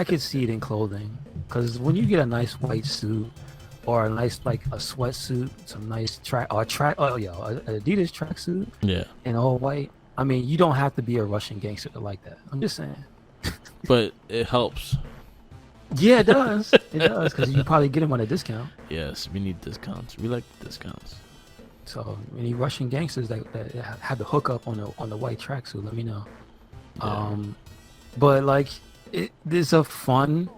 could see it in clothing. Because when you get a nice white suit or a nice, like, a sweatsuit, some nice Adidas tracksuit Yeah. in all white, I mean, you don't have to be a Russian gangster to like that. I'm just saying. But it helps. Yeah, it does. It does, because you probably get them on a discount. Yes, we need discounts. We like discounts. So any Russian gangsters that have the hookup on the white tracksuit, let me know. Yeah. But like there's a fun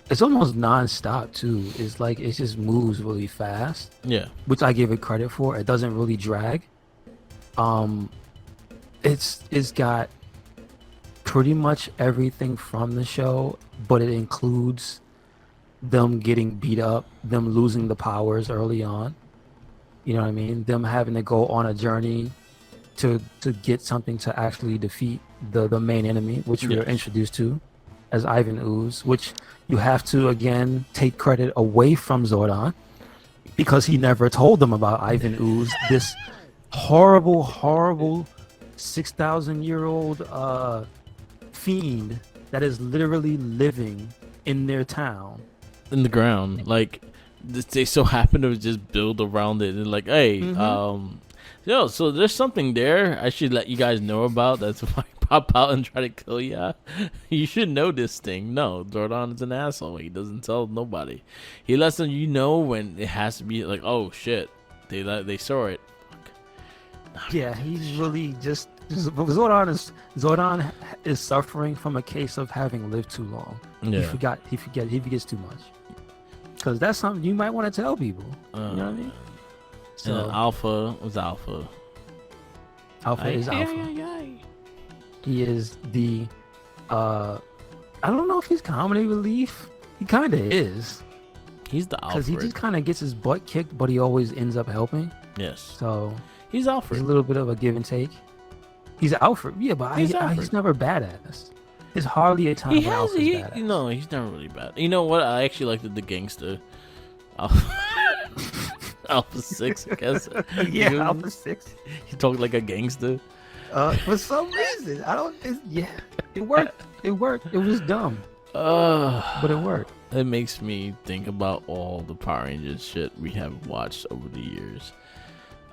it's almost non-stop too. It's like it just moves really fast, Yeah. which I give it credit for. It doesn't really drag. It's got pretty much everything from the show, but it includes them getting beat up, them losing the powers early on. You know what I mean? Them having to go on a journey to get something to actually defeat the main enemy, which we are Yes. introduced to as Ivan Ooze, which you have to again take credit away from Zordon because he never told them about Ivan Ooze, this horrible 6,000-year-old fiend that is literally living in their town. In the ground. Like, they so happen to just build around it. And like, hey, so there's something there I should let you guys know about. That's why I pop out and try to kill ya. You should know this thing. No, Zordon is an asshole. He doesn't tell nobody. He lets them when it has to be like, oh shit, they saw it. Yeah, he's really just Zordon is suffering from a case of having lived too long. Yeah. He forgets too much. Because that's something you might want to tell people. You know what I mean? So Alpha was Alpha. Alpha is Alpha. He is the I don't know if he's comedy relief. He kind of is. He's the Because he Alfred. just kind of gets his butt kicked, but he always ends up helping. Yes. So He's there's Alfred. a little bit of a give and take. He's Alfred, yeah, but He's he's Alfred. never badass. There's hardly a time He when has Alfred's badass. no, he's never really bad. You know what? I actually liked the gangster. Alpha 6, I guess. Yeah, You- Alpha 6. He talked like a gangster. For some reason, it worked. It worked. It was dumb, but it worked. It makes me think about all the Power Rangers shit we have watched over the years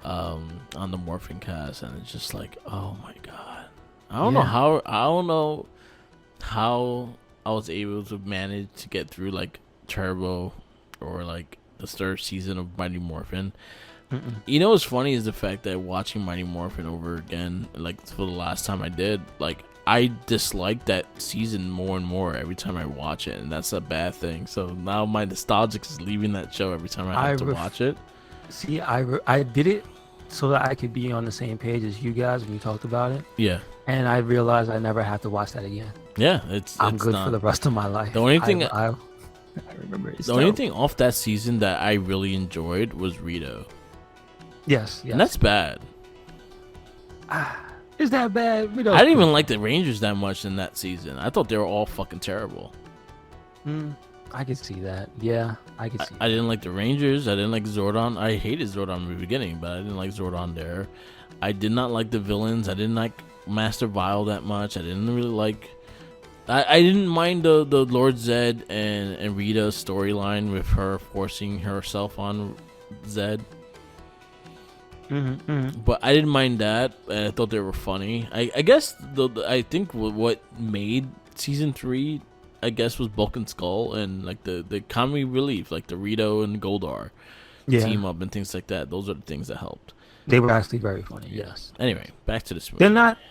on the Morphin cast, and it's just like, oh my god. I don't know how I was able to manage to get through like Turbo or like the third season of Mighty Morphin. You know what's funny is the fact that watching Mighty Morphin over again, like for the last time I did, like I dislike that season more and more every time I watch it, and that's a bad thing. So now my nostalgic is leaving that show every time I have to watch it. See, I did it so that I could be on the same page as you guys when we talked about it. Yeah. And I realized I never have to watch that again. Yeah, I'm it's good not. for the rest of my life. The only thing I remember it's the only thing off that season that I really enjoyed was Rito. Yes. And that's bad. Is that bad? I didn't even like the Rangers that much in that season. I thought they were all fucking terrible. I can see that. Yeah, I can see I didn't like the Rangers. I didn't like Zordon. I hated Zordon in the beginning, but I didn't like Zordon there. I did not like the villains. I didn't like Master Vile that much. I didn't really like... I didn't mind the Lord Zed and Rita's storyline with her forcing herself on Zed. But I didn't mind that. I thought they were funny. I guess I think what made season 3, I guess, was Bulk and Skull and like the comedy relief, like the Rito and Goldar team up and things like that. Those are the things that helped. They were actually very funny. Yes. Anyway, back to this movie.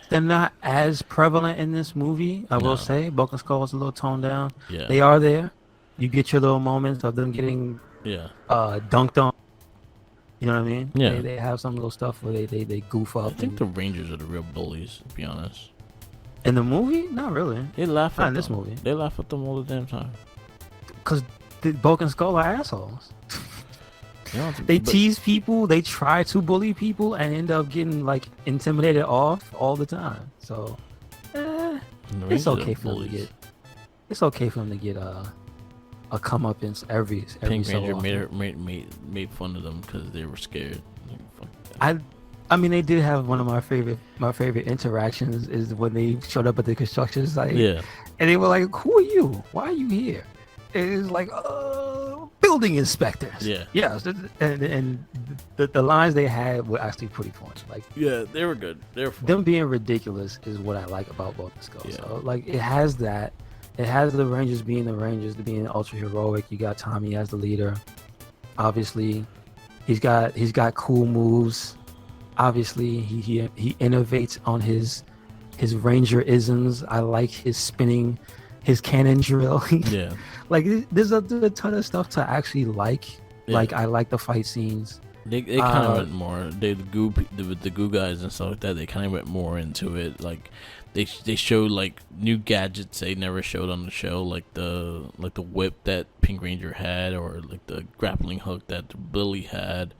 They're not as prevalent in this movie. I will say, Bulk and Skull was a little toned down. Yeah. They are there. You get your little moments of them getting dunked on. You know what I mean? Yeah. They have some little stuff where they goof up. I think the Rangers are the real bullies, to be honest. In the movie? Not really. They laugh at Not in this them. movie. They laugh at them all the damn time. Because the Bulk and Skull are assholes. But- They tease people, they try to bully people, and end up getting like intimidated off all the time. So the it's Rangers are okay for them to bullies. get. It's okay for them to get a comeuppance every Pink so Ranger often. made fun of them because they were scared. Like, fuck that. I mean, they did have one of my favorite interactions is when they showed up at the construction site. Yeah. And they were like, "Who are you? Why are you here?" And it's like, building inspectors. Yeah. Yes. And the lines they had were actually pretty funny. Like, Yeah, they were good. They were fun. them being ridiculous is what I like about Bulk and Skull. Yeah. So like, it has that. It has the Rangers being the Rangers, being ultra heroic. You got Tommy as the leader. Obviously, he's got cool moves. Obviously, he innovates on his Ranger isms. I like his spinning, his cannon drill. Yeah. Like there's a ton of stuff to actually like. Yeah. Like I like the fight scenes. They kind of went more. The goo guys and stuff like that. They kind of went more into it. Like they showed like new gadgets they never showed on the show, like the whip that Pink Ranger had, or like the grappling hook that Billy had.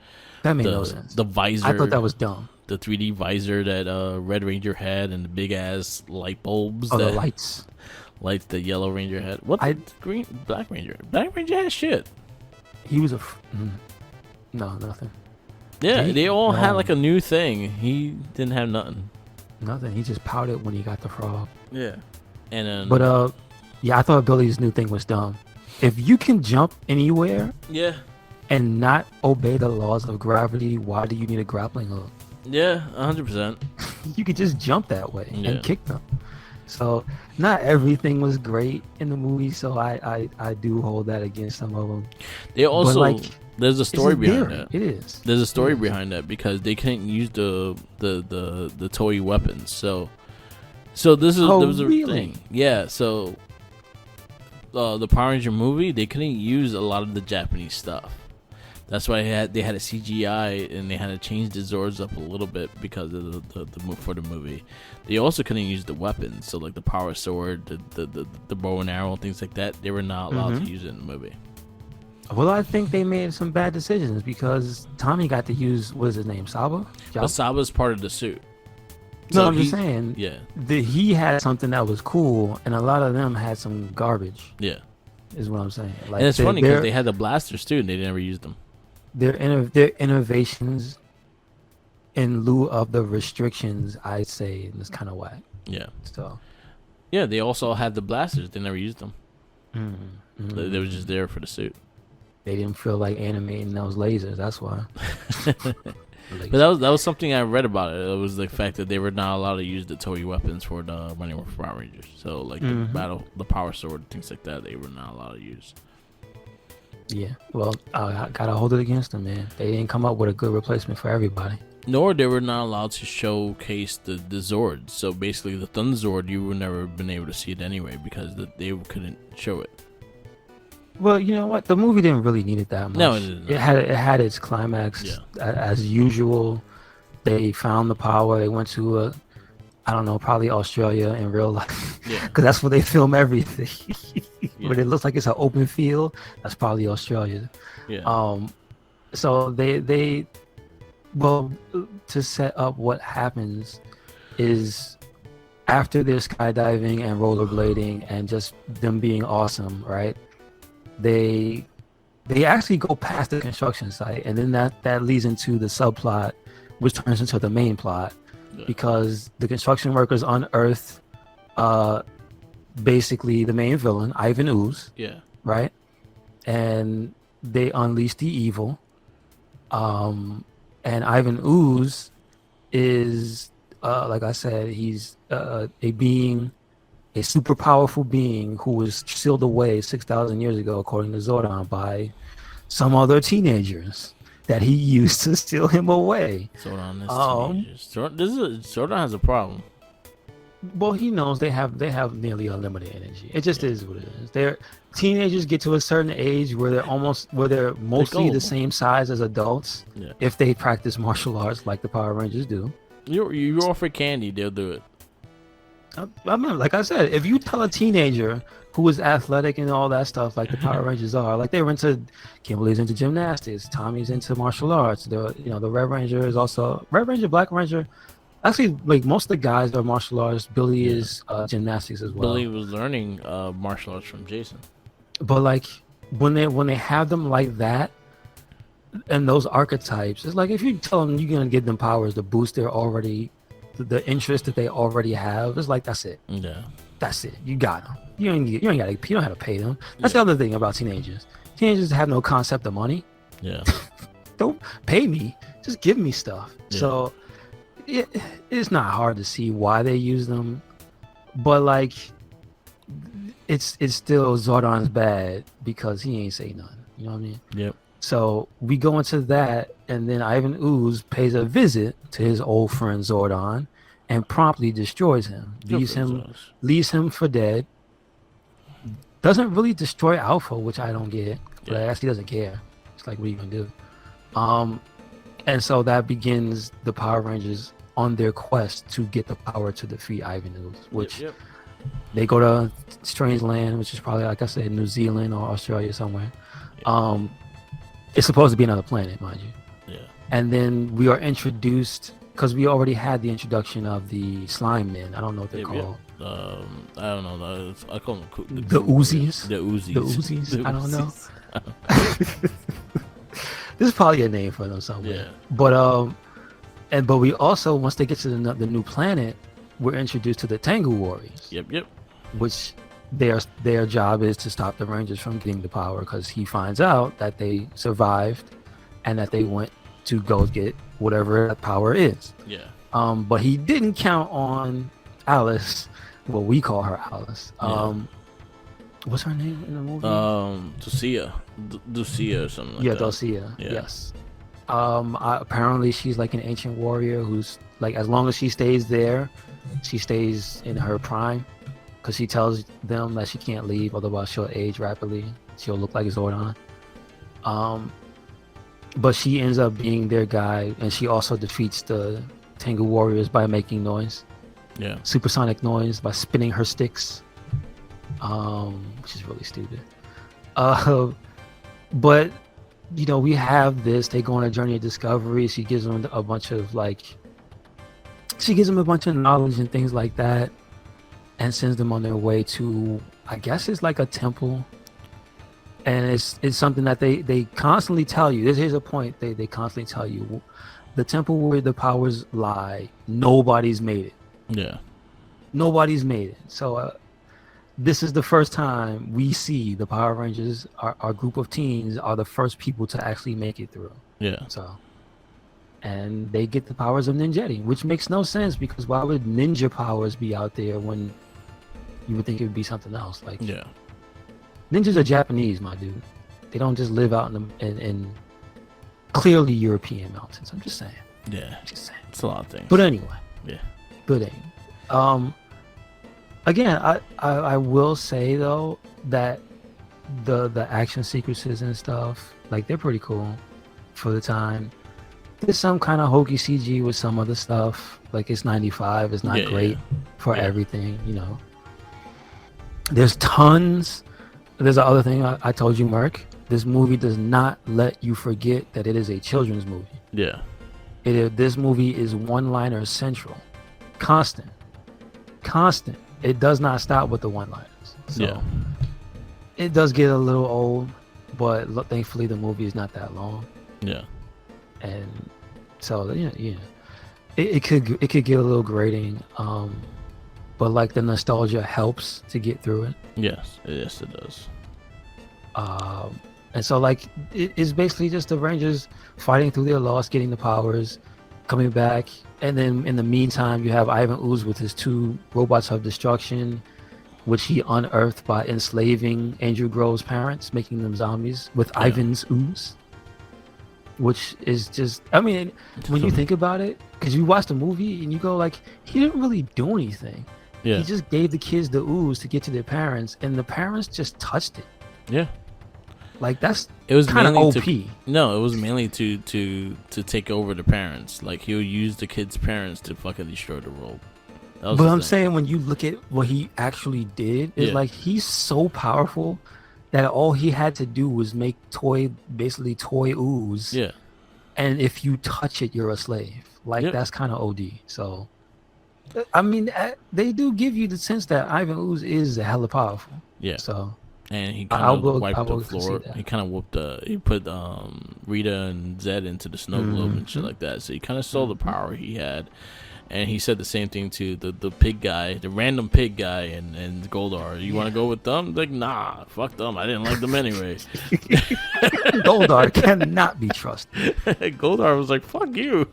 That made no sense. The visor. I thought that was dumb. The 3D visor that Red Ranger had, and the big ass light bulbs. Oh, that the lights. Lights the Yellow Ranger had. What the Black Ranger? Black Ranger had shit. He was no, nothing. Yeah, He- they all had no. like a new thing. He didn't have nothing. Nothing. He just pouted when he got the frog. Yeah. And then But yeah, I thought Billy's new thing was dumb. If you can jump anywhere yeah. and not obey the laws of gravity, why do you need a grappling hook? Yeah, 100%. You could just jump that way Yeah. and kick them. So not everything was great in the movie, so I do hold that against some of them. They also like, there's a story It's behind endearing. that. It is. There's a story It is. behind that because they couldn't use the toy weapons. So this is Oh, there was a really? thing. Yeah, so the Power Ranger movie, they couldn't use a lot of the Japanese stuff. That's why they had a CGI and they had to change the Zords up a little bit because of for the movie. They also couldn't use the weapons, so like the power sword, the bow and arrow, and things like that. They were not allowed to use it in the movie. Well, I think they made some bad decisions because Tommy got to use, what is his name, Saba? But Saba's part of the suit. No, So I'm just he- saying. Yeah, He had something that was cool, and a lot of them had some garbage. yeah. Is what I'm saying. Like And it's funny because their- they had the blasters too, and they never used them. their innovations in lieu of the restrictions, I'd say, is kind of whack. Yeah, So yeah. They also had the blasters. They never used them. They were just there for the suit. they didn't feel like animating those lasers. That's why. But that was something I read about it. It was the fact that they were not allowed to use the toy weapons for the Running with Power Rangers. So like the power sword, things like that, they were not allowed to use. Yeah. Well, I gotta hold it against them, man. They didn't come up with a good replacement for everybody. Nor they were not allowed to showcase the Zords. So basically, the Thunder Zord, you would never been able to see it anyway because they couldn't show it. Well, you know what? The movie didn't really need it that much. No, it didn't. It had its climax Yeah. as usual. they found the power. They went to I don't know, probably Australia in real life, Yeah. because that's where they film everything. Yeah. But it looks like it's an open field. That's probably Australia. Yeah. So well, to set up what happens is after their skydiving and rollerblading and just them being awesome, right? They actually go past the construction site, and then that leads into the subplot, which turns into the main plot, because the construction workers unearth basically the main villain, Ivan Ooze. Yeah. Right? And they unleash the evil. And Ivan Ooze is, like I said, he's a super powerful being who was sealed away 6,000 years ago, according to Zordon, by some other teenagers that he used to steal him away. Zordon is teenagers. Zordon has a problem. Well, he knows they have nearly unlimited energy. It just is what it is. They're teenagers get to a certain age where they're mostly the same size as adults. Yeah. If they practice martial arts like the Power Rangers do. You offer candy, they'll do it. I mean, like I said, if you tell a teenager who is athletic and all that stuff, like the Power Rangers are, like they were into, Kimberly's into gymnastics, Tommy's into martial arts. The Red Ranger is also Red Ranger, Black Ranger. Actually, like most of the guys are martial arts. Billy is gymnastics as well. Billy was learning martial arts from Jason. But like when they have them like that, and those archetypes, it's like if you tell them you're gonna give them powers to boost their the interest that they already have, it's like that's it. Yeah, that's it. You got them. You don't have to pay them. That's the other thing about teenagers. Teenagers have no concept of money. Yeah, don't pay me. Just give me stuff. Yeah. So it's not hard to see why they use them, but like it's still Zordon's bad because he ain't say nothing. You know what I mean? Yep. So we go into that, and then Ivan Ooze pays a visit to his old friend Zordon and promptly destroys him. Leaves him for dead. Doesn't really destroy Alpha, which I don't get. But I guess he doesn't care. It's like, what are you gonna do? And so that begins the Power Rangers on their quest to get the power to defeat Ivan Ooze, which they go to Strange Land, which is probably, like I said, New Zealand or Australia somewhere. It's supposed to be another planet, mind you. Yeah. And then we are introduced, because we already had the introduction of the slime men. I don't know what they're called. I don't know. I call them the Uzis. The Uzis. The Uzis. I don't know. This is probably a name for them somewhere. Yeah. But we also, once they get to the new planet, we're introduced to the Tengu Warriors. Yep. Which their job is to stop the Rangers from getting the power, because he finds out that they survived and that they went to go get whatever that power is. Yeah. But he didn't count on Alice. Well, we call her Alice. What's her name in the movie? Dulcia or something like that. Dulcia. Yeah. Yes. Apparently she's like an ancient warrior who's like, as long as she stays there, she stays in her prime, because she tells them that she can't leave, otherwise she'll age rapidly. She'll look like Zordon. But she ends up being their guy, and she also defeats the Tengu Warriors by making noise. Yeah. Supersonic noise, by spinning her sticks. Which is really stupid. But we have this. They go on a journey of discovery. She gives them a bunch of knowledge and things like that, and sends them on their way to, I guess it's like a temple. And it's something that they constantly tell you. Here's a point. They constantly tell you, the temple where the powers lie, nobody's made it. Yeah. Nobody's made it. So this is the first time we see the Power Rangers, our group of teens, are the first people to actually make it through. Yeah. So, and they get the powers of ninjetti, which makes no sense, because why would ninja powers be out there when you would think it would be something else? Like, yeah. Ninjas are Japanese, my dude. They don't just live out in clearly European mountains. I'm just saying. Yeah. Just saying. It's a lot of things. But anyway. Yeah. Good aim. Again, I will say though that the action sequences and stuff, like, they're pretty cool for the time. there's some kind of hokey CG with some other stuff. Like it's 95, it's not Yeah, great for Yeah. everything, There's tons. There's the other thing I told you, Mark. This movie does not let you forget that it is a children's movie. Yeah. This movie is one-liner central, constant. It does not stop with the one-liners. So Yeah. it does get a little old, but thankfully the movie is not that long, Yeah. and so it could get a little grating, but like the nostalgia helps to get through it. Yes, it does. And so like it's basically just the Rangers fighting through their loss, getting the powers, coming back, and then in the meantime you have Ivan Ooze with his 2 robots of destruction, which he unearthed by enslaving Andrew Grove's parents, making them zombies with Ivan's ooze, which is just, I mean, when you think about it, because you watch the movie and you go like, he didn't really do anything. Yeah. He just gave the kids the ooze to get to their parents, and the parents just touched it. Yeah. Like It was kind of mainly OP. No, it was mainly to take over the parents. Like he'll use the kids' parents to fucking destroy the world. But I'm saying when you look at what he actually did, is like he's so powerful that all he had to do was make basically toy ooze. Yeah. And if you touch it, you're a slave. Like that's kind of OD. So, I mean, they do give you the sense that Ivan Ooze is hella powerful. Yeah. So. And he kind of wiped the floor. He kind of whooped. He put Rita and Zed into the snow globe and shit like that. So he kind of saw the power he had, and he said the same thing to the pig guy, the random pig guy, and Goldar. You want to go with them? Like, nah, fuck them. I didn't like them anyway. Goldar cannot be trusted. Goldar was like, fuck you.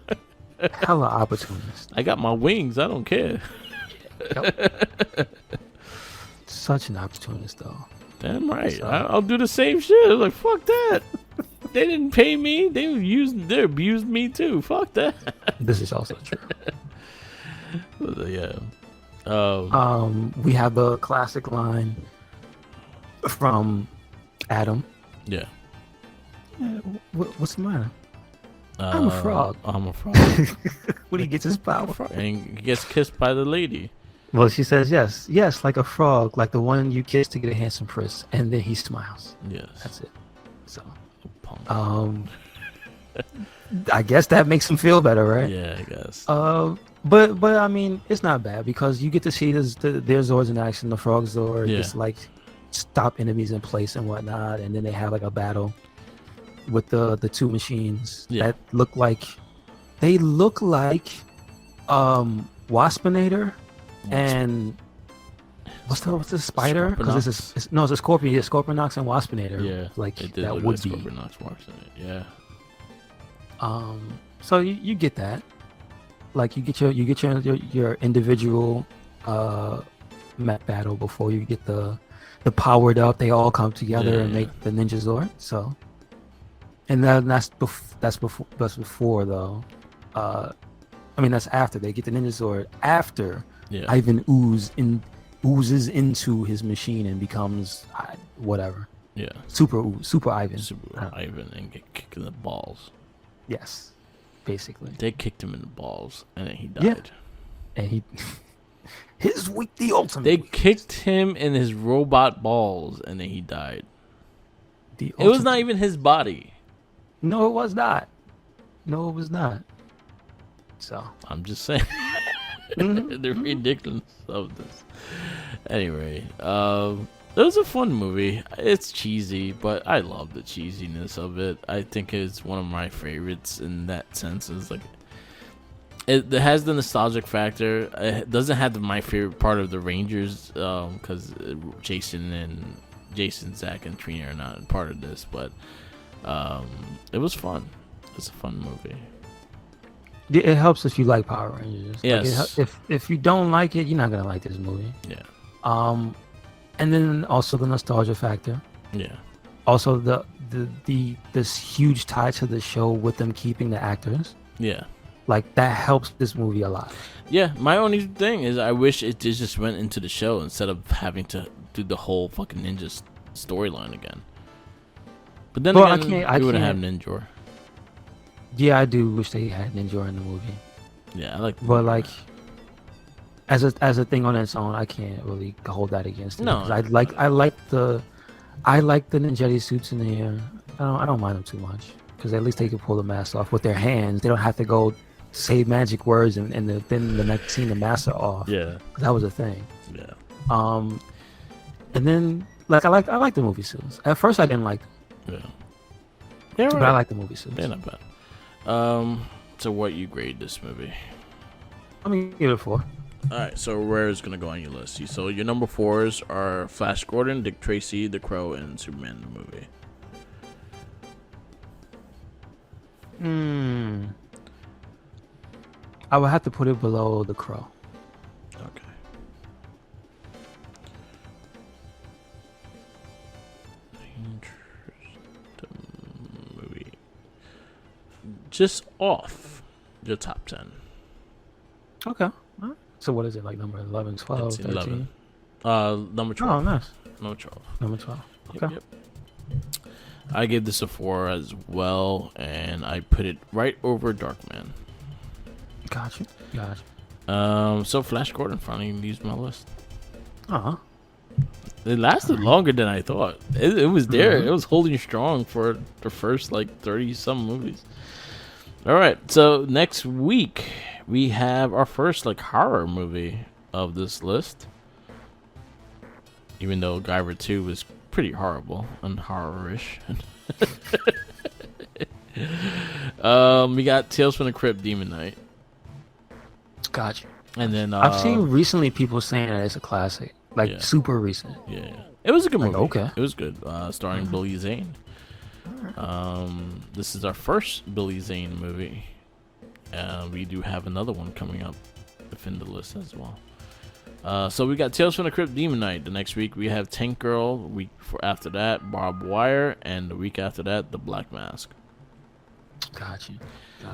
Hella opportunist. I got my wings. I don't care. Yep. Such an opportunist, though. Damn right. So, I'll do the same shit. Like, fuck that. They didn't pay me. They abused me too. Fuck that. This is also true. Yeah. We have the classic line from Adam. Yeah. What's the matter? I'm a frog. I'm a frog. When he gets his power. And he gets kissed by the lady. Well, she says yes, like a frog, like the one you kiss to get a handsome prince, and then he smiles. Yes, that's it. So, punk. I guess that makes him feel better, right? Yeah, I guess. But I mean, it's not bad because you get to see their Zords in action. The Frog Zord just like stop enemies in place and whatnot, and then they have like a battle with the 2 machines that look like Waspinator. And what's the spider? Because it's a scorpion. Yeah, Scorpionox and Waspinator. Yeah, like that would would be. Scorpionox marks in it. Yeah. So you get that. Like you get your individual mech battle before you get the powered up. They all come together and make the Ninja Zord. So, and that's before though. I mean that's after they get the Ninja Zord after. Yeah. Ivan oozes into his machine and becomes whatever. Yeah. Super Ivan. Ivan and get kicked in the balls. Yes, basically. They kicked him in the balls and then he died. Yeah. And his weak, the ultimate. They kicked him in his robot balls and then he died. It was not even his body. No, it was not. No, it was not. So I'm just saying. The ridiculous of this. Anyway, it was a fun movie. It's cheesy, but I love the cheesiness of it. I think it's one of my favorites in that sense. It's like it has the nostalgic factor. It doesn't have my favorite part of the Rangers, because Jason, Zach, and Trina are not part of this. But it was fun. It's a fun movie. It helps if you like Power Rangers. Yes. Like if you don't like it, you're not gonna like this movie. Yeah. And then also the nostalgia factor. Yeah. Also this huge tie to the show with them keeping the actors. Yeah. Like that helps this movie a lot. Yeah. My only thing is I wish it just went into the show instead of having to do the whole fucking ninja storyline again. But then again, we would have had Ninja. Yeah, I do wish they had Ninja in the movie, Yeah, I like. but like as a thing on its own, I can't really hold that against it. No, 'Cause I like the Ninja suits in there. I don't mind them too much because at least they can pull the mask off with their hands. They don't have to go say magic words and then the next scene the mask are off. Yeah, That was a thing. yeah. And then like I like the movie suits. At first I didn't like them, Yeah, but I like the movie suits. They're not bad. So what you grade this movie? I'm gonna give it a 4. All right, so where is gonna go on your list? So your number 4s are Flash Gordon, Dick Tracy, The Crow, and Superman the movie. I would have to put it below The Crow. Okay. Movie. Just off your top 10. Okay. Alright. So what is it, like number 11, 12, It's 13? 11. Number 12. Oh, nice. Number 12. Number 12. Okay. Yep. I gave this a 4 as well, and I put it right over Darkman. Gotcha. So Flash Gordon finally leaves my list. Uh-huh. It lasted longer than I thought. It was there. Mm-hmm. It was holding strong for the first like 30 some movies. All right. So next week we have our first like horror movie of this list. Even though Guyver 2 was pretty horrible and horror-ish. We got Tales from the Crypt Demon Knight. Gotcha. And then I've seen recently people saying that it's a classic. Like Yeah. super recent. Yeah. It was a good Like, movie. okay. It was good. Starring Billy Zane. This is our first Billy Zane movie. We do have another one coming up within the list as well. So we got Tales from the Crypt Demon Knight. The next week we have Tank Girl. The week after that, Barbed Wire, and the week after that, The Black Mask. Gotcha.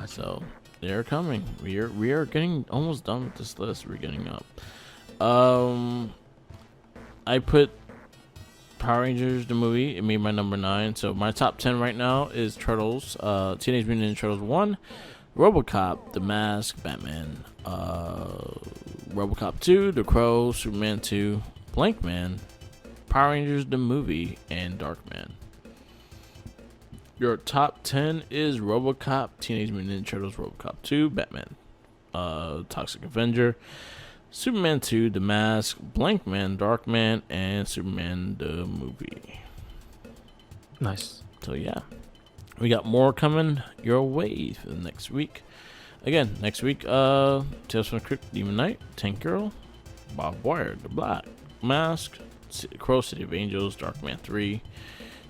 So they're coming. We are getting almost done with this list. We're getting up. I put Power Rangers the movie. It made my number 9. So my top 10 right now is Turtles, Teenage Mutant Ninja Turtles 1, RoboCop, The Mask, Batman, RoboCop 2, The Crow, Superman 2, Blankman, Power Rangers the movie, and Darkman. Your top 10 is RoboCop, Teenage Mutant Ninja Turtles, RoboCop 2, Batman, Toxic Avenger, Superman 2, The Mask, Blankman, Darkman, and Superman the movie. Nice. So yeah, we got more coming your way for the next week. Again, next week, Tales from the Crypt, Demon Knight, Tank Girl, Barbed Wire, The Black Mask, Crow, City of Angels, Darkman 3,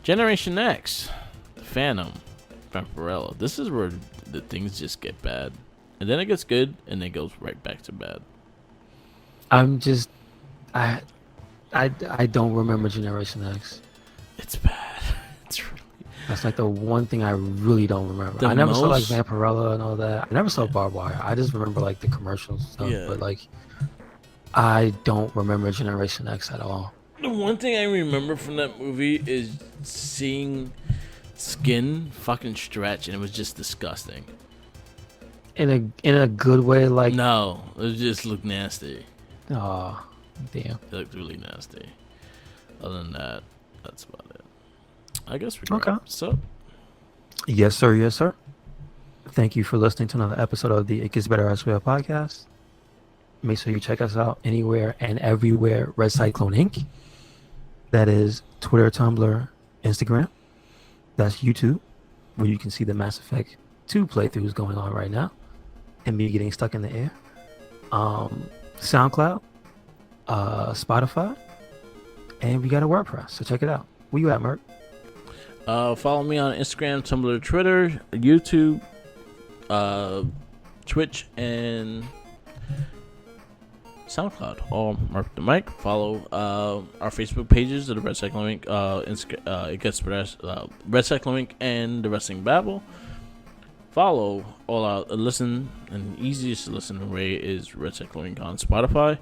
Generation X, The Phantom, Vampirella. This is where the things just get bad, and then it gets good, and then it goes right back to bad. I'm just I don't remember Generation X. It's bad. It's really. That's like the one thing I really don't remember. The I never saw like most- Vampirella and all that. I never saw Barbed Wire. I just remember like the commercials stuff. Yeah. But like I don't remember Generation X at all. The one thing I remember from that movie is seeing skin fucking stretch, and it was just disgusting. In a good way, like No, it just looked nasty. oh damn. It looked really nasty. Other than that, that's about it. I guess we Okay. So Yes, sir. Yes, sir. Thank you for listening to another episode of the It Gets Better Elsewhere podcast. Make sure you check us out anywhere and everywhere. RedCycloneInc. That is Twitter, Tumblr, Instagram. That's YouTube, where you can see the Mass Effect 2 playthroughs going on right now, and me getting stuck in the air. SoundCloud, Spotify, and we got a WordPress. So check it out. Where you at, Merc? follow me on Instagram, Tumblr, Twitter, YouTube, Twitch, and SoundCloud. All Mark the Mic. Follow our Facebook pages of the Red Cyclone Inc. It Gets Better, Red Cyclone Inc. and the Wrestling Babble. Follow all our listen, and easiest to listen way is Red Cyclone Inc. on Spotify.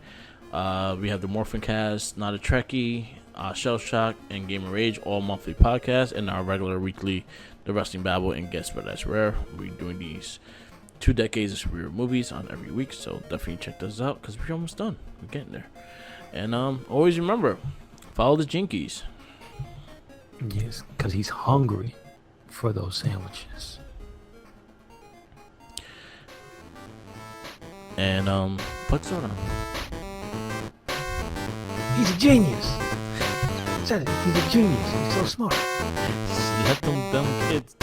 We have the Morphin Cast, Not a Trekkie, Shell Shock and Gamer Rage, all monthly podcasts, and our regular weekly The Wrestling Babble and Guess But That's Rare. We're doing these 2 decades of superhero movies on every week, so definitely check those out because we're almost done. We're getting there. And always remember, follow the Jinkies. Yes, because he's hungry for those sandwiches. And what's going on? He's a genius. Said it. He's a genius. He's so smart. Let them dumb kids